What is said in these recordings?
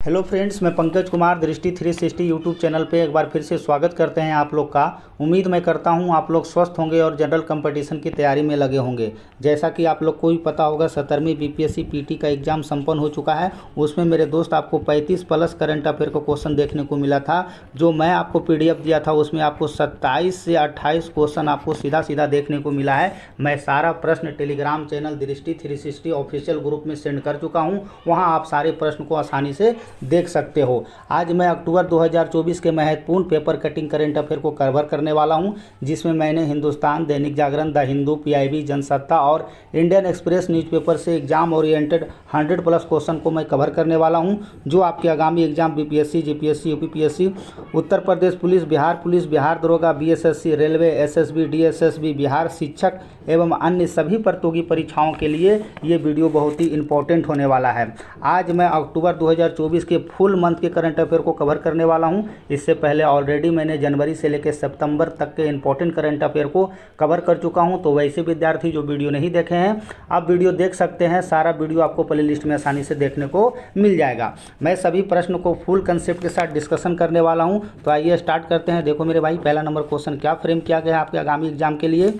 Hello friends, मैं पंकज कुमार दृष्टि 360 YouTube channel पे एक बार फिर से स्वागत करते हैं आप लोग का। उम्मीद मैं करता हूं आप लोग स्वस्थ होंगे और जनरल कंपटीशन की तैयारी में लगे होंगे। जैसा कि आप लोग को भी पता होगा 17वीं बीपीएससी पीटी का एग्ज़ाम संपन्न हो चुका है। उसमें मेरे दोस्त आपको 35 प्लस करंट अफेयर का क्वेश्चन देखने को मिला था। जो मैं आपको पीडीएफ दिया था उसमें आपको 27 से 28 क्वेश्चन आपको सीधा सीधा देखने को मिला है। मैं सारा प्रश्न टेलीग्राम चैनल दृष्टि 360 ऑफिशियल ग्रुप में सेंड कर चुका हूँ। वहाँ आप सारे प्रश्न को आसानी से देख सकते हो। आज मैं अक्टूबर 2024 के महत्वपूर्ण पेपर कटिंग करंट अफेयर को कवर करने वाला हूं, जिसमें मैंने हिंदुस्तान, दैनिक जागरण, द हिंदू, पीआईबी, जनसत्ता और इंडियन एक्सप्रेस न्यूज़पेपर से एग्जाम ओरिएंटेड 100 प्लस क्वेश्चन को मैं कवर करने वाला हूं, जो आपके आगामी exam BPSC, GPSC, UPPSC, Uttar Pradesh police, Bihar दरोगा, BSSC, railway, SSB, DSSB, Bihar शिक्षक एवं अन्य सभी प्रतियोगी परीक्षाओं के लिए ये वीडियो बहुत ही इंपॉर्टेंट होने वाला है। आज मैं अक्टूबर 2024 के फुल मंथ के करंट अफेयर को कवर करने वाला हूं। इससे पहले ऑलरेडी मैंने जनवरी से लेकर सितंबर तक के इंपॉर्टेंट करंट अफेयर को कवर कर चुका हूं। तो वैसे विद्यार्थी जो वीडियो नहीं देखे हैं, आप वीडियो देख सकते हैं। सारा वीडियो आपको प्ले लिस्ट में आसानी से देखने को मिल जाएगा। मैं सभी प्रश्न को फुल कंसेप्ट के साथ डिस्कशन करने वाला हूँ। तो आइए स्टार्ट करते हैं। देखो मेरे भाई, पहला नंबर क्वेश्चन क्या फ्रेम किया गया है आपके आगामी एग्जाम के लिए।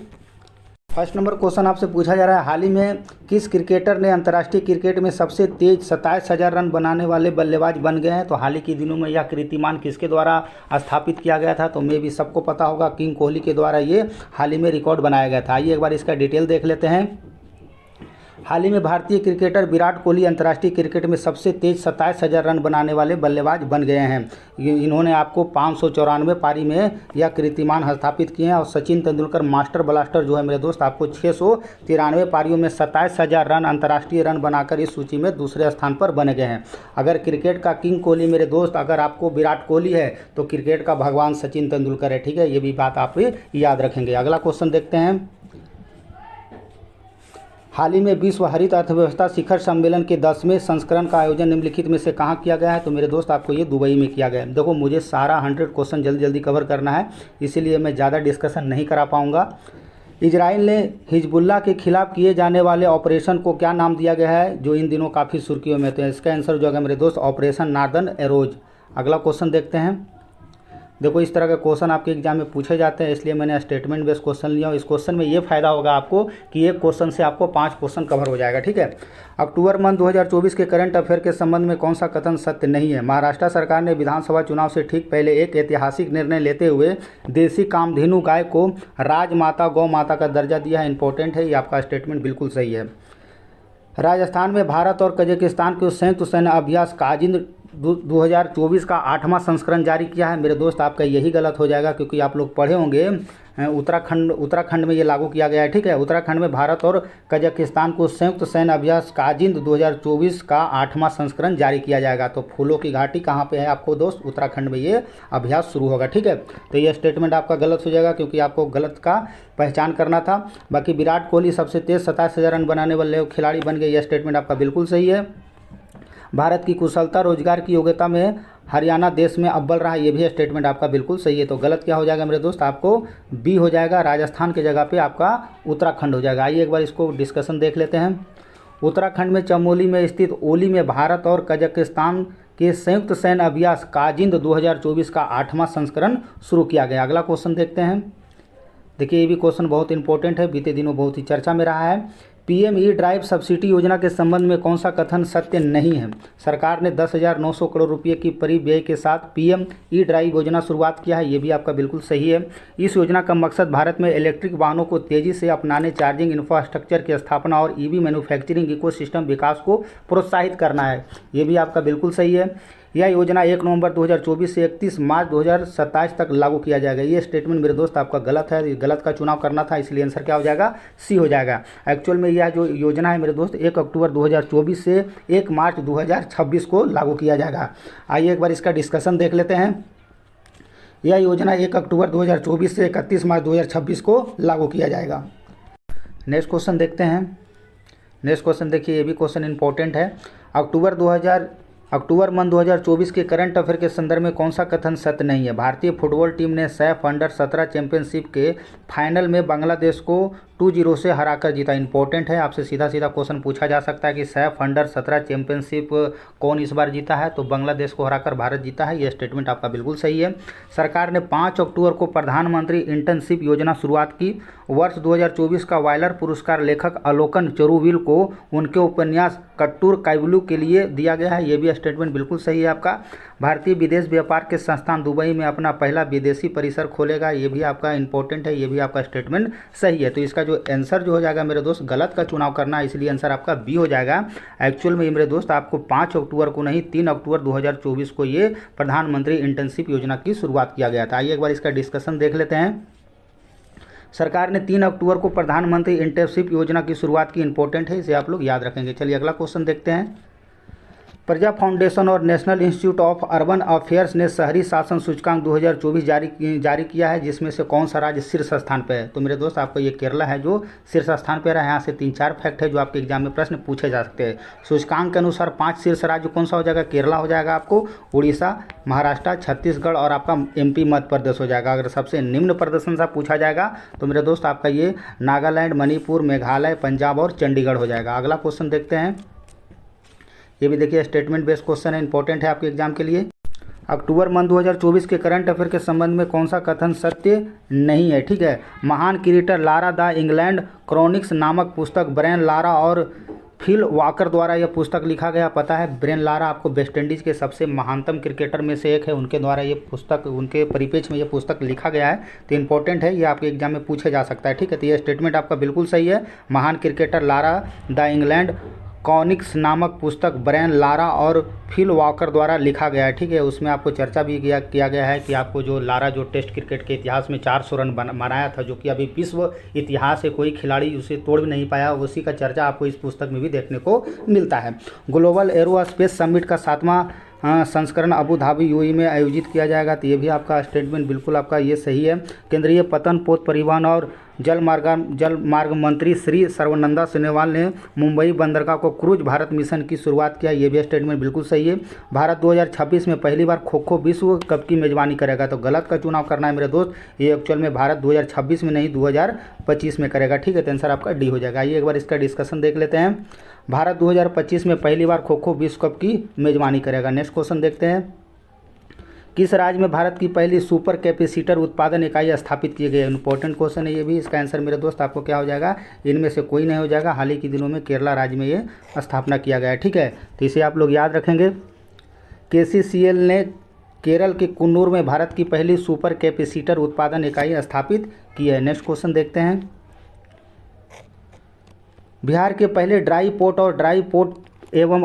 फर्स्ट नंबर क्वेश्चन आपसे पूछा जा रहा है, हाल ही में किस क्रिकेटर ने अंतर्राष्ट्रीय क्रिकेट में सबसे तेज 27,000 रन बनाने वाले बल्लेबाज बन गए हैं। तो हाल ही के दिनों में यह कीर्तिमान किसके द्वारा स्थापित किया गया था? तो मे भी सबको पता होगा, किंग कोहली के द्वारा ये हाल ही में रिकॉर्ड बनाया गया था। आइए एक बार इसका डिटेल देख लेते हैं। हाल ही में भारतीय क्रिकेटर विराट कोहली अंतर्राष्ट्रीय क्रिकेट में सबसे तेज 27,000 रन बनाने वाले बल्लेबाज बन गए हैं। इन्होंने आपको 594 पारी में यह कीर्तिमान स्थापित किए हैं। और सचिन तेंदुलकर मास्टर ब्लास्टर जो है मेरे दोस्त, आपको 693 पारियों में 27,000 रन अंतर्राष्ट्रीय रन बनाकर इस सूची में दूसरे स्थान पर बने गए हैं। अगर क्रिकेट का किंग कोहली मेरे दोस्त, अगर आपको विराट कोहली है तो क्रिकेट का भगवान सचिन तेंदुलकर है। ठीक है, ये भी बात आप याद रखेंगे। अगला क्वेश्चन देखते हैं। हाल ही में विश्व हरित अर्थव्यवस्था शिखर सम्मेलन के 10वें संस्करण का आयोजन निम्नलिखित में से कहाँ किया गया है? तो मेरे दोस्त आपको ये दुबई में किया गया है। देखो, मुझे सारा 100 क्वेश्चन जल्दी जल्दी कवर करना है, इसीलिए मैं ज़्यादा डिस्कशन नहीं करा पाऊँगा। इजराइल ने हिजबुल्लाह के खिलाफ किए जाने वाले ऑपरेशन को क्या नाम दिया गया है, जो इन दिनों काफ़ी सुर्खियों में? तो इसका आंसर जो है मेरे दोस्त, ऑपरेशन नॉर्दर्न एरोज। अगला क्वेश्चन देखते हैं। देखो, इस तरह के क्वेश्चन आपके एग्जाम में पूछे जाते हैं, इसलिए मैंने स्टेटमेंट बेस्ड क्वेश्चन लिया हूँ। इस क्वेश्चन में ये फायदा होगा आपको कि एक क्वेश्चन से आपको 5 क्वेश्चन कवर हो जाएगा। ठीक है। अक्टूबर मंथ 2024 के करंट अफेयर के संबंध में कौन सा कथन सत्य नहीं है? महाराष्ट्र सरकार ने विधानसभा चुनाव से ठीक पहले एक ऐतिहासिक निर्णय लेते हुए देसी कामधेनु गाय को राजमाता गौ माता का दर्जा दिया है। इंपॉर्टेंट है, ये आपका स्टेटमेंट बिल्कुल सही है। राजस्थान में भारत और कजाकिस्तान के संयुक्त सैन्य अभ्यास काजिंद 2024 का 8वां संस्करण जारी किया है। मेरे दोस्त, आपका यही गलत हो जाएगा, क्योंकि आप लोग पढ़े होंगे उत्तराखंड में ये लागू किया गया है। ठीक है, उत्तराखंड में भारत और कजाकिस्तान को संयुक्त सैन्य अभ्यास काजिंद 2024 का 8वां संस्करण जारी किया जाएगा। तो फूलों की घाटी कहाँ पे है आपको दोस्त? उत्तराखंड में ये अभ्यास शुरू होगा। ठीक है, तो ये स्टेटमेंट आपका गलत हो जाएगा, क्योंकि आपको गलत का पहचान करना था। बाकी विराट कोहली सबसे तेज 27,000 रन बनाने वाले खिलाड़ी बन गए, यह स्टेटमेंट आपका बिल्कुल सही है। भारत की कुशलता रोजगार की योग्यता में हरियाणा देश में अव्वल रहा, ये भी स्टेटमेंट आपका बिल्कुल सही है। तो गलत क्या हो जाएगा मेरे दोस्त? आपको बी हो जाएगा, राजस्थान के जगह पे आपका उत्तराखंड हो जाएगा। आइए एक बार इसको डिस्कशन देख लेते हैं। उत्तराखंड में चमोली में स्थित ओली में भारत और कजाकिस्तान के संयुक्त सैन्य अभ्यास काजिंद 2024 का 8वां संस्करण शुरू किया गया। अगला क्वेश्चन देखते हैं। देखिए, ये भी क्वेश्चन बहुत इंपॉर्टेंट है, बीते दिनों बहुत ही चर्चा में रहा है। पीएम ई ड्राइव सब्सिडी योजना के संबंध में कौन सा कथन सत्य नहीं है? सरकार ने 10,900 करोड़ रुपए की परिव्यय के साथ पीएम ई ड्राइव योजना शुरुआत किया है, ये भी आपका बिल्कुल सही है। इस योजना का मकसद भारत में इलेक्ट्रिक वाहनों को तेजी से अपनाने, चार्जिंग इंफ्रास्ट्रक्चर की स्थापना और ईवी मैन्युफैक्चरिंग इकोसिस्टम विकास को प्रोत्साहित करना है, ये भी आपका बिल्कुल सही है। यह योजना 1 नवंबर 2024 से 31 मार्च 2027 तक लागू किया जाएगा। ये स्टेटमेंट मेरे दोस्त आपका गलत है, गलत का चुनाव करना था, इसलिए आंसर क्या हो जाएगा? सी हो जाएगा। एक्चुअल में यह जो योजना है मेरे दोस्त 1 अक्टूबर 2024 से 1 मार्च 2026 को लागू किया जाएगा। आइए एक बार इसका डिस्कशन देख लेते हैं। यह योजना 1 अक्टूबर 2024 से 31 मार्च 2026 को लागू किया जाएगा। नेक्स्ट क्वेश्चन देखते हैं। नेक्स्ट क्वेश्चन देखिए, ये भी क्वेश्चन इंपॉर्टेंट है। अक्टूबर मंथ 2024 के करंट अफेयर के संदर्भ में कौन सा कथन सत्य नहीं है? भारतीय फुटबॉल टीम ने सैफ अंडर-17 चैंपियनशिप के फाइनल में बांग्लादेश को 2-0 से हराकर जीता। इंपॉर्टेंट है, आपसे सीधा सीधा क्वेश्चन पूछा जा सकता है कि सैफ अंडर-17 चैंपियनशिप कौन इस बार जीता है? तो बांग्लादेश को हराकर भारत जीता है। यह स्टेटमेंट आपका बिल्कुल सही है। सरकार ने 5 अक्टूबर को प्रधानमंत्री इंटर्नशिप योजना शुरुआत की। वर्ष 2024 का वायलर पुरस्कार लेखक अलोकन चरुविल को उनके उपन्यास कट्टूर काइबलू के लिए दिया गया है। ये भी स्टेटमेंट बिल्कुल सही है आपका। भारतीय विदेश व्यापार के संस्थान दुबई में अपना पहला विदेशी परिसर खोलेगा। ये भी आपका इंपॉर्टेंट है, ये भी आपका स्टेटमेंट सही है। तो इसका जो आंसर जो हो जाएगा मेरे दोस्त, गलत का चुनाव करना है, इसलिए आंसर आपका बी हो जाएगा। एक्चुअल में मेरे दोस्त आपको 5 अक्टूबर को नहीं 3 अक्टूबर 2024 को ये प्रधानमंत्री इंटर्नशिप योजना की शुरुआत किया गया था। आइए एक बार इसका डिस्कशन देख लेते हैं। सरकार ने 3 अक्टूबर को प्रधानमंत्री इंटर्नशिप योजना की शुरुआत की। इंपॉर्टेंट है, इसे आप लोग याद रखेंगे। चलिए अगला क्वेश्चन देखते हैं। प्रजा फाउंडेशन और national institute of urban affairs ने शहरी शासन सूचकांक 2024 जारी किया है, जिसमें से कौन सा राज्य शीर्ष स्थान पर है? तो मेरे दोस्त आपको ये केरला है जो शीर्ष स्थान पर है। यहाँ से 3-4 फैक्ट है जो आपके एग्जाम में प्रश्न पूछे जा सकते हैं। सूचकांक के अनुसार 5 शीर्ष राज्य कौन सा हो जाएगा? केरला हो जाएगा आपको, उड़ीसा, महाराष्ट्र, छत्तीसगढ़ और आपका MP मध्य प्रदेश हो जाएगा। अगर सबसे निम्न प्रदर्शन से पूछा जाएगा तो मेरे दोस्त आपका ये नागालैंड, मणिपुर, मेघालय, पंजाब और चंडीगढ़ हो जाएगा। अगला क्वेश्चन देखते हैं। ये भी देखिए स्टेटमेंट बेस्ड क्वेश्चन है, इंपॉर्टेंट है आपके एग्जाम के लिए। अक्टूबर मंथ 2024 के करंट अफेयर के संबंध में कौन सा कथन सत्य नहीं है? ठीक है, महान क्रिकेटर लारा द इंग्लैंड क्रॉनिक्स नामक पुस्तक ब्रेन लारा और फिल वॉकर द्वारा यह पुस्तक लिखा गया। पता है ब्रेन लारा आपको वेस्ट इंडीज़ के सबसे महानतम क्रिकेटर में से एक है, उनके द्वारा ये पुस्तक, उनके परिपेक्ष में ये पुस्तक लिखा गया है। तो इंपॉर्टेंट है, ये आपके एग्जाम में पूछे जा सकता है। ठीक है, तो ये स्टेटमेंट आपका बिल्कुल सही है। महान cricketer Lara the England conics नामक पुस्तक ब्रेन लारा और फिल वॉकर द्वारा लिखा गया है। ठीक है, उसमें आपको चर्चा भी किया गया है कि आपको जो लारा जो टेस्ट क्रिकेट के इतिहास में 400 रन बनाया था, जो कि अभी विश्व इतिहास से कोई खिलाड़ी उसे तोड़ भी नहीं पाया, उसी का चर्चा आपको इस पुस्तक में भी देखने को मिलता है। ग्लोबल एरोस्पेस समिट का 7वां संस्करण अबू धाबी UAE में आयोजित किया जाएगा। तो ये भी आपका स्टेटमेंट बिल्कुल आपका ये सही है। केंद्रीय पतन, पोत परिवहन और जल मार्ग मंत्री श्री सर्बानंद सोनोवाल ने मुंबई बंदरगाह को क्रूज भारत मिशन की शुरुआत किया। ये भी स्टेटमेंट बिल्कुल सही है। भारत 2026 में पहली बार खो-खो विश्व कप की मेजबानी करेगा। तो गलत का चुनाव करना है मेरे दोस्त, ये एक्चुअल में भारत 2026 में नहीं 2025 में करेगा। ठीक है, तो आंसर आपका डी हो जाएगा। आइए एक बार इसका डिस्कशन देख लेते हैं। भारत 2025 में पहली बार खो-खो विश्व कप की मेजबानी करेगा। नेक्स्ट क्वेश्चन देखते हैं। किस राज्य में भारत की पहली सुपर कैपेसिटर उत्पादन इकाई स्थापित की गई है? इंपॉर्टेंट क्वेश्चन है ये भी। इसका आंसर मेरे दोस्त आपको क्या हो जाएगा? इनमें से कोई नहीं हो जाएगा। हाल ही के दिनों में केरला राज्य में ये स्थापना किया गया है। ठीक है, तो इसे आप लोग याद रखेंगे। KCCL ने केरल के कुन्नूर में भारत की पहली सुपर कैपेसिटर उत्पादन इकाई स्थापित की है। नेक्स्ट क्वेश्चन देखते हैं। बिहार के पहले ड्राई पोर्ट और ड्राई पोर्ट एवं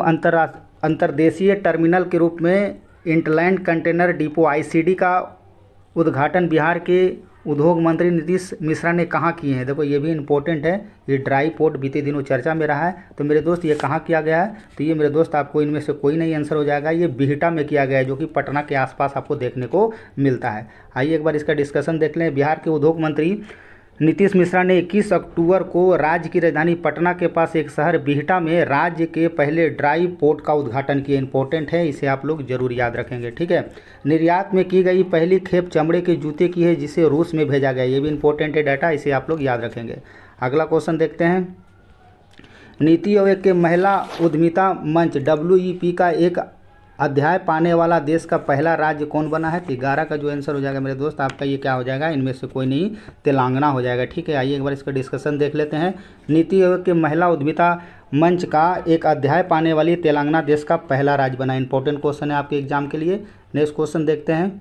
अंतर्देशीय टर्मिनल के रूप में इंटलैंड कंटेनर डिपो ICD का उद्घाटन बिहार के उद्योग मंत्री नीतीश मिश्रा ने कहाँ किए हैं? देखो ये भी इंपॉर्टेंट है। ये ड्राई पोर्ट बीते दिनों चर्चा में रहा है। तो मेरे दोस्त ये कहाँ किया गया है? तो ये मेरे दोस्त आपको इनमें से कोई नहीं आंसर हो जाएगा। ये बिहटा में किया गया है, जो कि पटना के आसपास आपको देखने को मिलता है। आइए एक बार इसका डिस्कशन देख लें। बिहार के उद्योग मंत्री नीतीश मिश्रा ने 21 अक्टूबर को राज्य की राजधानी पटना के पास एक शहर बिहटा में राज्य के पहले ड्राई पोर्ट का उद्घाटन किया। इंपॉर्टेंट है, इसे आप लोग जरूर याद रखेंगे। ठीक है, निर्यात में की गई पहली खेप चमड़े के जूते की है, जिसे रूस में भेजा गया। ये भी इंपॉर्टेंट है डाटा, इसे आप लोग याद रखेंगे। अगला क्वेश्चन देखते हैं। नीति आयोग के महिला उद्यमिता मंच WEP का एक अध्याय पाने वाला देश का पहला राज्य कौन बना है? 11 का जो आंसर हो जाएगा मेरे दोस्त आपका ये क्या हो जाएगा? इनमें से कोई नहीं, तेलंगाना हो जाएगा। ठीक है, आइए एक बार इसका डिस्कशन देख लेते हैं। नीति आयोग के महिला उद्यमिता मंच का एक अध्याय पाने वाली तेलंगाना देश का पहला राज्य बना। इंपॉर्टेंट क्वेश्चन है आपके एग्जाम के लिए। नेक्स्ट क्वेश्चन देखते हैं।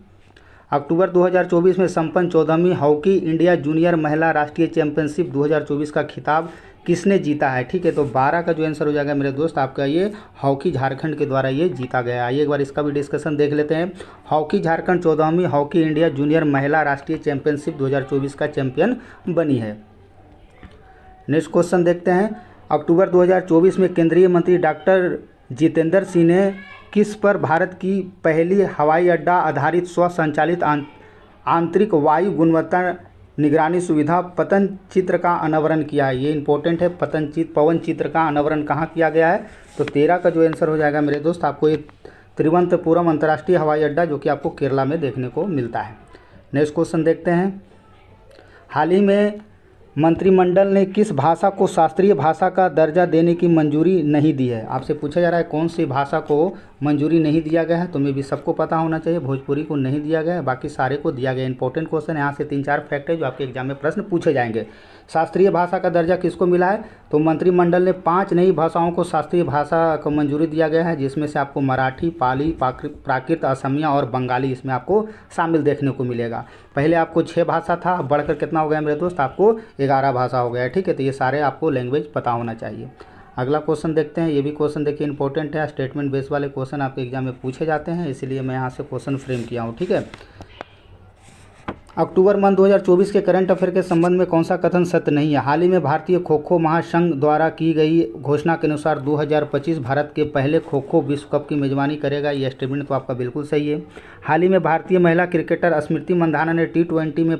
अक्टूबर 2024 में संपन्न 14वीं हॉकी इंडिया जूनियर महिला राष्ट्रीय चैंपियनशिप 2024 का खिताब किसने जीता है? ठीक है, तो 12 का जो आंसर हो जाएगा मेरे दोस्त आपका ये हॉकी झारखंड के द्वारा ये जीता गया। आइए एक बार इसका भी डिस्कशन देख लेते हैं। हॉकी झारखंड 14वीं हॉकी इंडिया जूनियर महिला राष्ट्रीय चैंपियनशिप 2024 का चैंपियन बनी है। नेक्स्ट क्वेश्चन देखते हैं। अक्टूबर 2024 में केंद्रीय मंत्री डॉक्टर जितेंद्र सिंह ने किस पर भारत की पहली हवाई अड्डा आधारित स्वसंचालित आंतरिक वायु गुणवत्ता निगरानी सुविधा पतन चित्र का अनावरण किया है? ये इंपॉर्टेंट है। पवन चित्र का अनावरण कहाँ किया गया है? तो 13 का जो आंसर हो जाएगा मेरे दोस्त आपको ये तिरुवनंतपुरम अंतर्राष्ट्रीय हवाई अड्डा, जो कि आपको केरला में देखने को मिलता है। नेक्स्ट क्वेश्चन देखते हैं। हाल ही में मंत्रिमंडल ने किस भाषा को शास्त्रीय भाषा का दर्जा देने की मंजूरी नहीं दी है? आपसे पूछा जा रहा है कौन सी भाषा को मंजूरी नहीं दिया गया है। तो मैं भी सबको पता होना चाहिए, भोजपुरी को नहीं दिया गया है, बाकी सारे को दिया गया। इंपॉर्टेंट क्वेश्चन यहाँ से 3-4 फैक्ट है जो आपके एग्जाम में प्रश्न पूछे जाएंगे। शास्त्रीय भाषा का दर्जा किसको मिला है? तो मंत्रिमंडल ने 5 नई भाषाओं को शास्त्रीय भाषा को मंजूरी दिया गया है, जिसमें से आपको मराठी, पाली, प्राकृत, असमिया और बंगाली इसमें आपको शामिल देखने को मिलेगा। पहले आपको 6 भाषा था, अब बढ़कर कितना हो गया मेरे दोस्त? आपको 11 भाषा हो गया है। ठीक है, तो ये सारे आपको लैंग्वेज पता होना चाहिए। अगला क्वेश्चन देखते हैं। ये भी क्वेश्चन देखिए इंपॉर्टेंट है, स्टेटमेंट बेस वाले क्वेश्चन आपके एग्जाम में पूछे जाते हैं, इसलिए मैं यहाँ से क्वेश्चन फ्रेम किया हूँ। ठीक है, अक्टूबर मंथ 2024 के करंट अफेयर के संबंध में कौन सा कथन सत्य नहीं है? हाल ही में भारतीय खो खो महासंघ द्वारा की गई घोषणा के अनुसार 2025 भारत के पहले खो खो विश्व कप की मेजबानी करेगा। ये स्टेटमेंट तो आपका बिल्कुल सही है। हाल ही में भारतीय महिला क्रिकेटर स्मृति मंधाना ने T20 में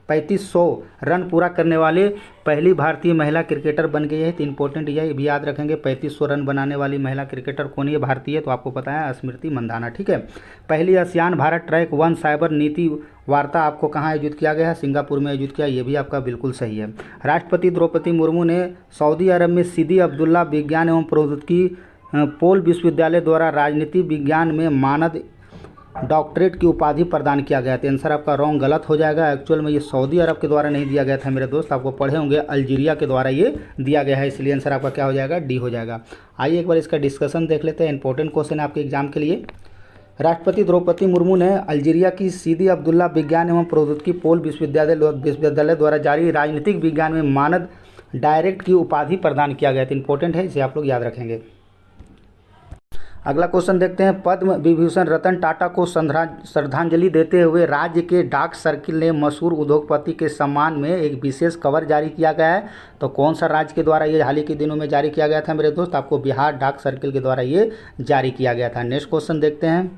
3500 रन पूरा करने वाले पहली भारतीय महिला क्रिकेटर बन गई है। तो इंपॉर्टेंट ये भी याद रखेंगे, 3500 रन बनाने वाली महिला क्रिकेटर कौन है भारतीय? तो आपको पता है स्मृति मंधाना। ठीक है, पहली आसियान भारत ट्रैक 1 साइबर नीति वार्ता आपको कहाँ आयोजित किया गया है? सिंगापुर में आयोजित किया। ये भी आपका बिल्कुल सही है। राष्ट्रपति द्रौपदी मुर्मू ने सऊदी अरब में सिदी अब्दुल्ला विज्ञान एवं प्रौद्योगिकी पोल विश्वविद्यालय द्वारा राजनीति विज्ञान में मानद डॉक्टरेट की उपाधि प्रदान किया गया था। आंसर आपका रॉन्ग, गलत हो जाएगा। एक्चुअल में ये सऊदी अरब के द्वारा नहीं दिया गया था मेरे दोस्त, आपको पढ़े होंगे अल्जीरिया के द्वारा ये दिया गया है, इसलिए आंसर आपका क्या हो जाएगा? डी हो जाएगा। आइए एक बार इसका डिस्कशन देख लेते हैं। इंपॉर्टेंट क्वेश्चन है आपके एग्जाम के लिए। राष्ट्रपति द्रौपदी मुर्मू ने अल्जीरिया की सिदी अब्दुल्ला विज्ञान एवं प्रौद्योगिकी पोल विश्वविद्यालय द्वारा जारी राजनीतिक विज्ञान में मानद डायरेक्ट की उपाधि प्रदान किया गया था। इंपॉर्टेंट है, इसे आप लोग याद रखेंगे। अगला क्वेश्चन देखते हैं। पद्म विभूषण रतन टाटा को श्रद्धांजलि देते हुए राज्य के डाक सर्किल ने मशहूर उद्योगपति के सम्मान में एक विशेष कवर जारी किया गया है। तो कौन सा राज्य के द्वारा ये हाल ही के दिनों में जारी किया गया था मेरे दोस्त? आपको बिहार डाक सर्किल के द्वारा ये जारी किया गया था। नेक्स्ट क्वेश्चन देखते हैं।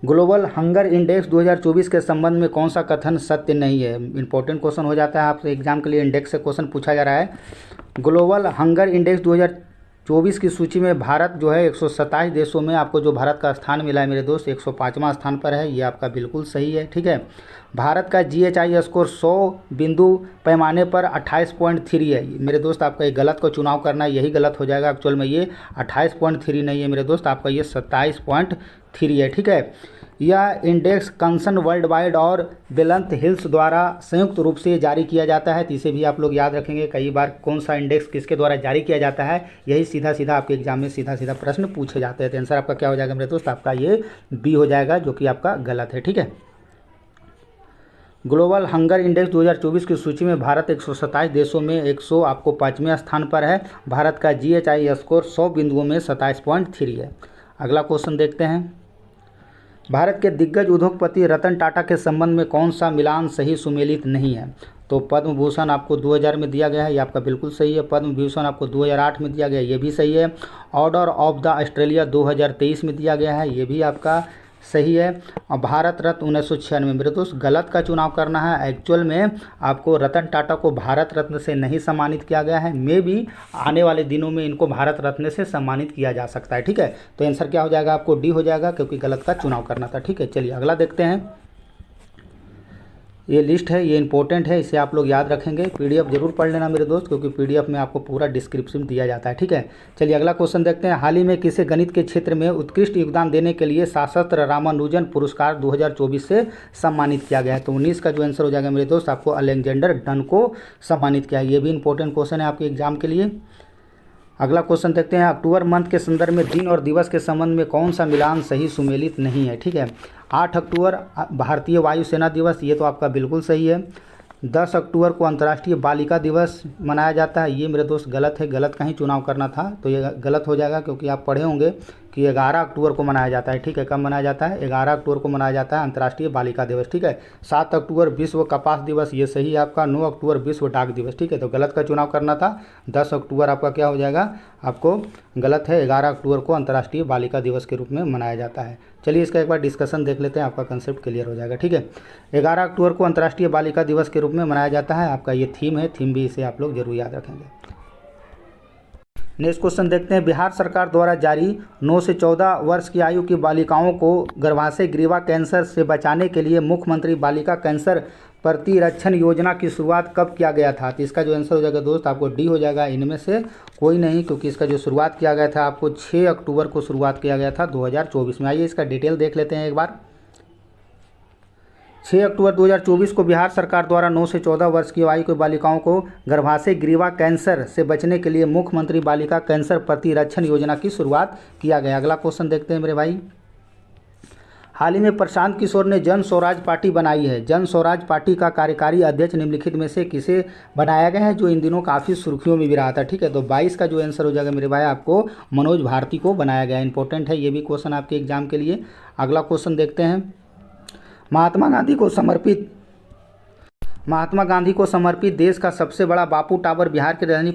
ग्लोबल हंगर इंडेक्स 2024 के संबंध में कौन सा कथन सत्य नहीं है? इंपॉर्टेंट क्वेश्चन हो जाता है आपसे एग्जाम के लिए, इंडेक्स से क्वेश्चन पूछा जा रहा है। ग्लोबल हंगर इंडेक्स 2024 की सूची में भारत जो है 127 देशों में आपको जो भारत का स्थान मिला है मेरे दोस्त 105वां स्थान पर है। ये आपका बिल्कुल सही है। ठीक है, भारत का GHI स्कोर 100 बिंदु पैमाने पर 28.3 है मेरे दोस्त। आपका ये गलत को चुनाव करना है, यही गलत हो जाएगा। एक्चुअल में ये 28.3 नहीं है मेरे दोस्त, आपका ये 27.3 है। ठीक है, यह इंडेक्स कंसन वर्ल्ड वाइड और बेलंत हिल्स द्वारा संयुक्त रूप से जारी किया जाता है। तो इसे भी आप लोग याद रखेंगे। कई बार कौन सा इंडेक्स किसके द्वारा जारी किया जाता है, यही सीधा सीधा आपके एग्जाम में सीधा सीधा प्रश्न पूछे जाते हैं। तो आंसर आपका क्या हो जाएगा मेरे दोस्त? आपका ये बी हो जाएगा, जो कि आपका गलत है। ठीक है, ग्लोबल हंगर इंडेक्स 2024 की सूची में भारत 127 देशों में 100 आपको 5वें स्थान पर है। भारत का GHI स्कोर 100 बिंदुओं में 27.3 है। अगला क्वेश्चन देखते हैं। भारत के दिग्गज उद्योगपति रतन टाटा के संबंध में कौन सा मिलान सही सुमेलित नहीं है? तो पद्म भूषण आपको 2000 में दिया गया है, ये आपका बिल्कुल सही है। पद्म भूषण आपको 2008 में दिया गया है, ये भी सही है। ऑर्डर ऑफ द ऑस्ट्रेलिया 2023 में दिया गया है, ये भी आपका सही है। और भारत रत्न 1996 मेरे दोस्त गलत का चुनाव करना है। एक्चुअल में आपको रतन टाटा को भारत रत्न से नहीं सम्मानित किया गया है, मे भी आने वाले दिनों में इनको भारत रत्न से सम्मानित किया जा सकता है। ठीक है, तो आंसर क्या हो जाएगा? आपको डी हो जाएगा, क्योंकि गलत का चुनाव करना था। ठीक है, चलिए अगला देखते हैं। ये लिस्ट है, ये इंपॉर्टेंट है, इसे आप लोग याद रखेंगे। PDF जरूर पढ़ लेना मेरे दोस्त, क्योंकि PDF में आपको पूरा डिस्क्रिप्शन दिया जाता है। ठीक है, चलिए अगला क्वेश्चन देखते हैं। हाल ही में किसे गणित के क्षेत्र में उत्कृष्ट योगदान देने के लिए शास्त्र रामानुजन पुरस्कार 2024 से सम्मानित किया गया है? तो 19 का जो आंसर हो जाएगा मेरे दोस्त, आपको अलेक्जेंडर डन को सम्मानित किया है। ये भी इंपॉर्टेंट क्वेश्चन है आपके एग्जाम के लिए। अगला क्वेश्चन देखते हैं। अक्टूबर मंथ के संदर्भ में दिन और दिवस के संबंध में कौन सा मिलान सही सुमेलित नहीं है? ठीक है, 8 अक्टूबर भारतीय वायुसेना दिवस, ये तो आपका बिल्कुल सही है। 10 अक्टूबर को अंतर्राष्ट्रीय बालिका दिवस मनाया जाता है, ये मेरे दोस्त गलत है, गलत का ही चुनाव करना था, तो ये गलत हो जाएगा, क्योंकि आप पढ़े होंगे कि 11 अक्टूबर को मनाया जाता है। ठीक है, कब मनाया जाता है? 11 अक्टूबर को मनाया जाता है अंतर्राष्ट्रीय बालिका दिवस। ठीक है, 7 अक्टूबर विश्व कपास दिवस, ये सही है आपका। 9 अक्टूबर विश्व डाक दिवस। ठीक है, तो गलत का चुनाव करना था। 10 अक्टूबर आपका क्या हो जाएगा? आपको गलत है। 11 अक्टूबर को अंतर्राष्ट्रीय बालिका दिवस के रूप में मनाया जाता है। चलिए इसका एक बार डिस्कशन देख लेते हैं, आपका कंसेप्ट क्लियर हो जाएगा। ठीक है, 11 अक्टूबर को अंतर्राष्ट्रीय बालिका दिवस के रूप में मनाया जाता है, आपका ये थीम है, थीम भी इसे आप लोग जरूर याद रखेंगे। नेक्स्ट क्वेश्चन देखते हैं। बिहार सरकार द्वारा जारी 9 से 14 वर्ष की आयु की बालिकाओं को गर्भाशय ग्रीवा कैंसर से बचाने के लिए मुख्यमंत्री बालिका कैंसर प्रतिरक्षण योजना की शुरुआत कब किया गया था? तो इसका जो आंसर हो जाएगा दोस्त आपको डी हो जाएगा, इनमें से कोई नहीं, क्योंकि इसका जो शुरुआत किया गया था आपको 6 अक्टूबर को शुरुआत किया गया था 2024 में। आइए इसका डिटेल देख लेते हैं एक बार। 6 अक्टूबर 2024 को बिहार सरकार द्वारा 9 से 14 वर्ष की आयु की बालिकाओं को गर्भाशय ग्रीवा कैंसर से बचने के लिए मुख्यमंत्री बालिका कैंसर प्रतिरक्षण योजना की शुरुआत किया गया। अगला क्वेश्चन देखते हैं मेरे भाई। हाल ही में प्रशांत किशोर ने जन स्वराज पार्टी बनाई है। जन स्वराज पार्टी का कार्यकारी अध्यक्ष निम्नलिखित में से किसे बनाया गया है, जो इन दिनों काफ़ी सुर्खियों में भी रहा था? ठीक है, तो 22 का जो आंसर हो जाएगा मेरे भाई आपको मनोज भारती को बनाया गया। इंपॉर्टेंट है ये भी क्वेश्चन आपके एग्जाम के लिए। अगला क्वेश्चन देखते हैं। महात्मा गांधी को समर्पित देश का सबसे बड़ा बापू टावर बिहार की राजधानी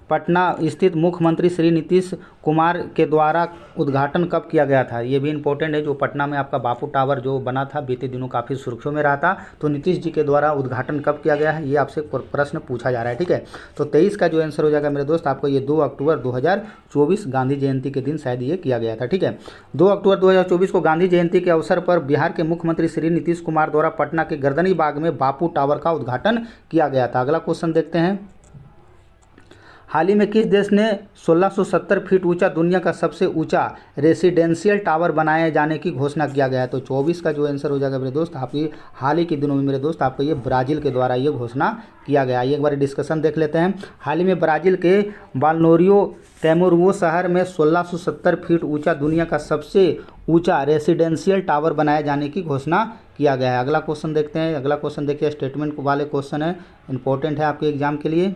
पटना स्थित मुख्यमंत्री श्री नीतीश कुमार के द्वारा उद्घाटन कब किया गया था? ये भी इंपॉर्टेंट है। जो पटना में आपका बापू टावर जो बना था बीते दिनों काफ़ी सुर्खियों में रहा था, तो नीतीश जी के द्वारा उद्घाटन कब किया गया है, ये आपसे प्रश्न पूछा जा रहा है। ठीक है, तो 23 का जो आंसर हो जाएगा मेरे दोस्त आपको ये 2 अक्टूबर 2024 गांधी जयंती के दिन शायद ये किया गया था। ठीक है, 2 अक्टूबर 2024 को गांधी जयंती के अवसर पर बिहार के मुख्यमंत्री श्री नीतीश कुमार द्वारा पटना के गर्दनी बाग में बापू टावर का उद्घाटन किया गया था। अगला क्वेश्चन देखते हैं। हाल ही में किस देश ने 1670 फीट ऊंचा दुनिया का सबसे ऊंचा रेसिडेंशियल टावर बनाए जाने की घोषणा किया गया है? तो 24 का जो आंसर हो जाएगा मेरे दोस्त आपकी हाल ही के दिनों में मेरे दोस्त आपको ये ब्राज़ील के द्वारा ये घोषणा किया गया। एक बार डिस्कशन देख लेते हैं। हाल ही में ब्राज़ील के बाल्नेरियो तैमुरवो शहर में 1670 फीट ऊंचा दुनिया का सबसे ऊंचा रेसिडेंशियल टावर बनाए जाने की घोषणा किया गया है। अगला क्वेश्चन देखते हैं। अगला क्वेश्चन देखिए, स्टेटमेंट वाले क्वेश्चन है, इंपॉर्टेंट है आपके एग्जाम के लिए।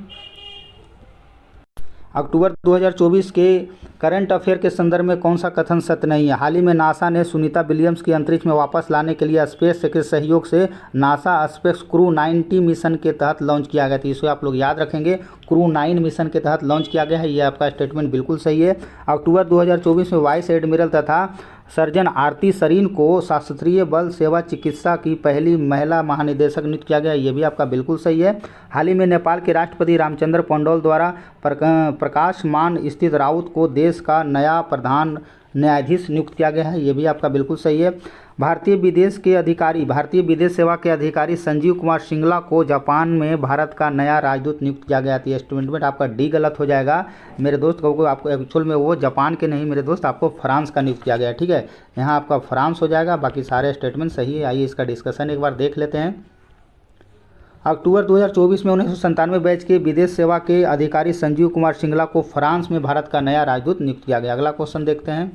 अक्टूबर 2024 के करंट अफेयर के संदर्भ में कौन सा कथन सत्य नहीं है? हाल ही में नासा ने सुनीता विलियम्स की अंतरिक्ष में वापस लाने के लिए स्पेस के सहयोग से नासा स्पेस क्रू 90 मिशन के तहत लॉन्च किया गया था। इसे आप लोग याद रखेंगे, क्रू 9 मिशन के तहत लॉन्च किया गया है। ये आपका स्टेटमेंट बिल्कुल सही है। अक्टूबर 2024 में वाइस एडमिरल तथा सर्जन आरती सरीन को शास्त्रीय बल सेवा चिकित्सा की पहली महिला महानिदेशक नियुक्त किया गया। ये भी आपका बिल्कुल सही है। हाल ही में नेपाल के राष्ट्रपति रामचंद्र पौडोल द्वारा प्रकाशमान स्थित राउत को देश का नया प्रधान न्यायाधीश नियुक्त किया गया है। ये भी आपका बिल्कुल सही है। भारतीय विदेश सेवा के अधिकारी संजीव कुमार सिंगला को जापान में भारत का नया राजदूत नियुक्त किया गया था। स्टेटमेंट आपका डी गलत हो जाएगा मेरे दोस्त, को आपको एक्चुअल में वो जापान के नहीं मेरे दोस्त, आपको फ्रांस का नियुक्त किया गया। ठीक है, यहाँ आपका फ्रांस हो जाएगा, बाकी सारे स्टेटमेंट सही है। आइए इसका डिस्कशन एक बार देख लेते हैं। अक्टूबर 2024 में 1997 बैच के विदेश सेवा के अधिकारी संजीव कुमार सिंगला को फ्रांस में भारत का नया राजदूत नियुक्त किया गया। अगला क्वेश्चन देखते हैं।